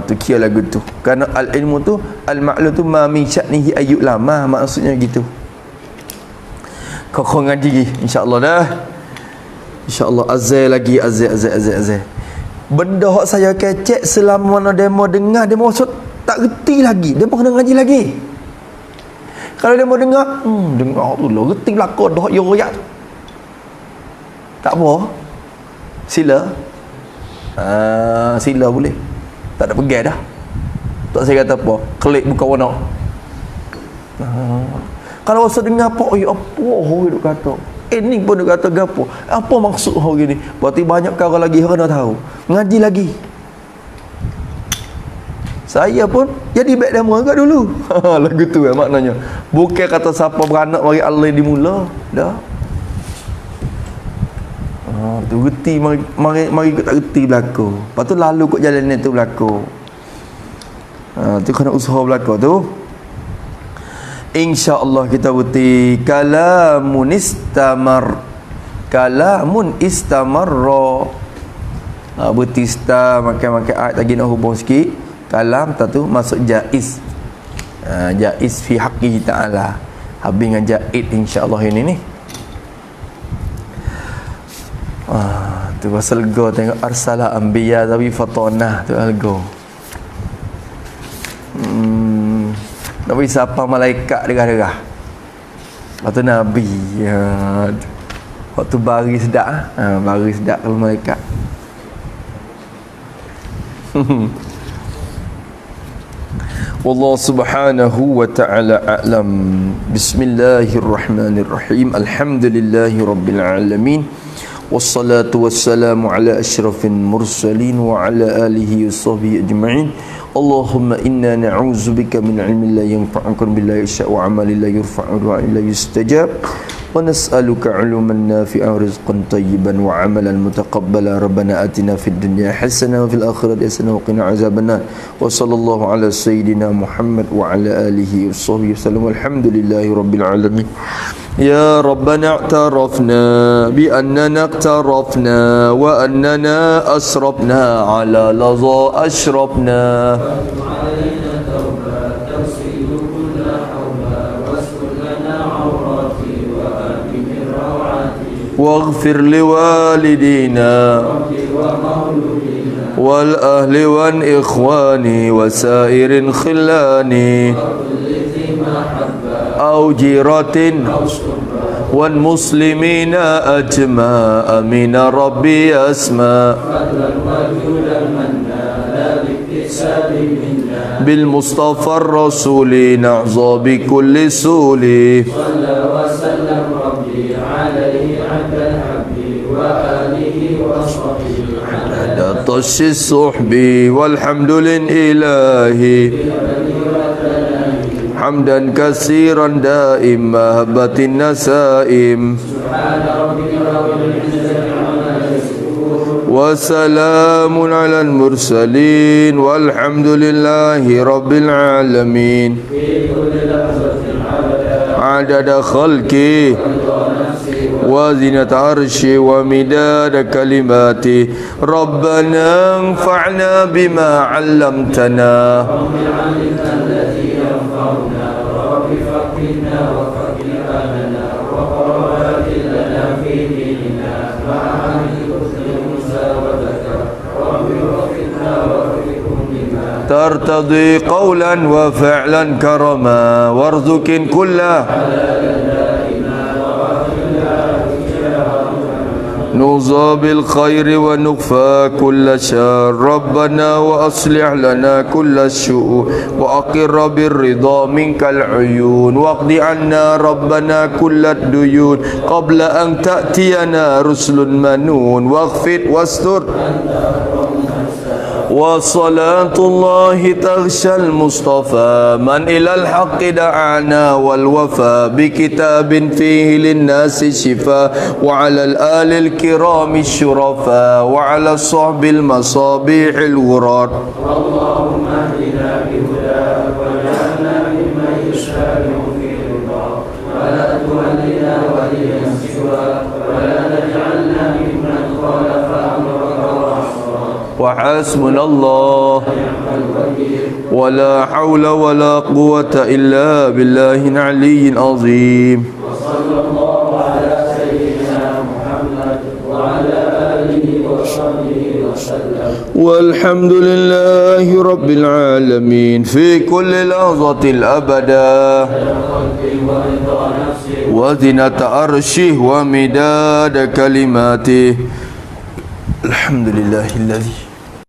Tu kira lagu tu. Kerana al-ilmu tu, al-ma'lu tu ma min sya'nihi ayyuk lama, maksudnya gitu. Kau ngaji lagi insya-Allah dah. InsyaAllah azal lagi azal. Benda hak saya kecek selama mana demo dengar, demo tak reti lagi, demo kena ngaji lagi. Kalau demo dengar, dengar tu lah reti belaka dah ya royak tu. Tak apa. Sila. Sila boleh. Tak ada pegang dah. Tak saya kata apa, klik buka warna. Kalau rasa dengar apa, apa orang duk kata. Ni pun duk kata gapo. Apa maksud orang ni? Berarti banyak orang lagi kena tahu. Ngaji lagi. Saya pun jadi baik demo agak dulu. Lagu tu maknanya. Bukan kata siapa beranak mari Allah dimula. Dah. Tu reti mari tak reti berlaku. Lepas tu lalu kot jalan ni tu berlaku. Tu kena usaha berlaku tu. InsyaAllah kita berhenti kalamun istamarra. Berhenti makan ayat lagi nak hubung sikit. Kalam tu masuk jaiz. Jaiz fi haqqihi ta'ala. Habis dengan jaiz insya-Allah ini ni. Tu pasal go tengok arsala anbiya tapi fatonah tu algo. Nabi siapa malaikat derah-derah. Lepas tu Nabi waktu bari sedap bari sedap kalau malaikat. Wallahu subhanahu wa ta'ala a'lam. Bismillahirrahmanirrahim. Alhamdulillahi rabbil alamin. Wassalatu wassalamu ala asyrafil mursalin wa ala alihi wa sahbihi ajma'in. Allahumma inna na'udzubika min ilmin la yanfa'u billahi isya' wa amalin la yurfa'u wa illa yustajab. Wa nas'aluka 'ilman nafi'an rizqan tayyiban wa 'amalan mutaqabbala. Rabbana atina fid dunya hasanah wa fil akhirati hasanah wa qina azabannar. Wa sallallahu ala sayyidina Muhammad wa ala alihi wa sahbihi wasallam. Walhamdulillahi rabbil alamin. Ya Rabbana i'tarafna bi annana iqtarafna wa annana asrafna ala laza ashrafna. واغفر لوالدينا والأهل والإخوان وسائر الخلان أو جيرة والمسلمين أجمع أمين ربي أسماء بالمصطفى الرسول نعظى بكل سول صلى وسلم ربي عليه عبد الحبيب وآله وصحبه عدد طش الصحب والحمد لله حمدا كثيرا دائم مهبة النسائم سبحان ربك رب العزة عما يصفون وسلام على المرسلين والحمد لله رب العالمين في كل لحظة عدد خلقه وزنة عرشه ومداد كلماته ربنا انفعنا بما علمتنا الذي ينفعنا رب فقهنا وفقه أهلنا وقرات لنا في ديننا مع أهل موسى وذكر رب وفقنا وفقهم بما ترتضي قولا وفعلا كرما وارزق كله نوصى بالخير ونكفى كل شر ربنا وأصلح لنا كل الشؤون وأقر بالرضا منك العيون واقض عنا ربنا كل الديون قبل أن تأتينا رسل منون واغفر واستر وصلاة الله تغشى المصطفى من إلى الحق دعانا والوفى بكتاب فيه للناس شفاء وعلى الآل الكرام الشرفاء وعلى الصحب المصابيح الغرار اللهم اهدنا بهداك واجعلنا ممن يشارع في رضاك ولا تولنا وليا سواك ولا تجعلنا ممن خالف أمرك وحسبنا الله ولا حول ولا قوة إلا بالله العلي العظيم وصلى الله على سيدنا محمد وعلى آله وصحبه وسلم والحمد لله رب العالمين في كل لحظة الأبدا وزنة عرشه ومداد كلماته Alhamdulillahilladzi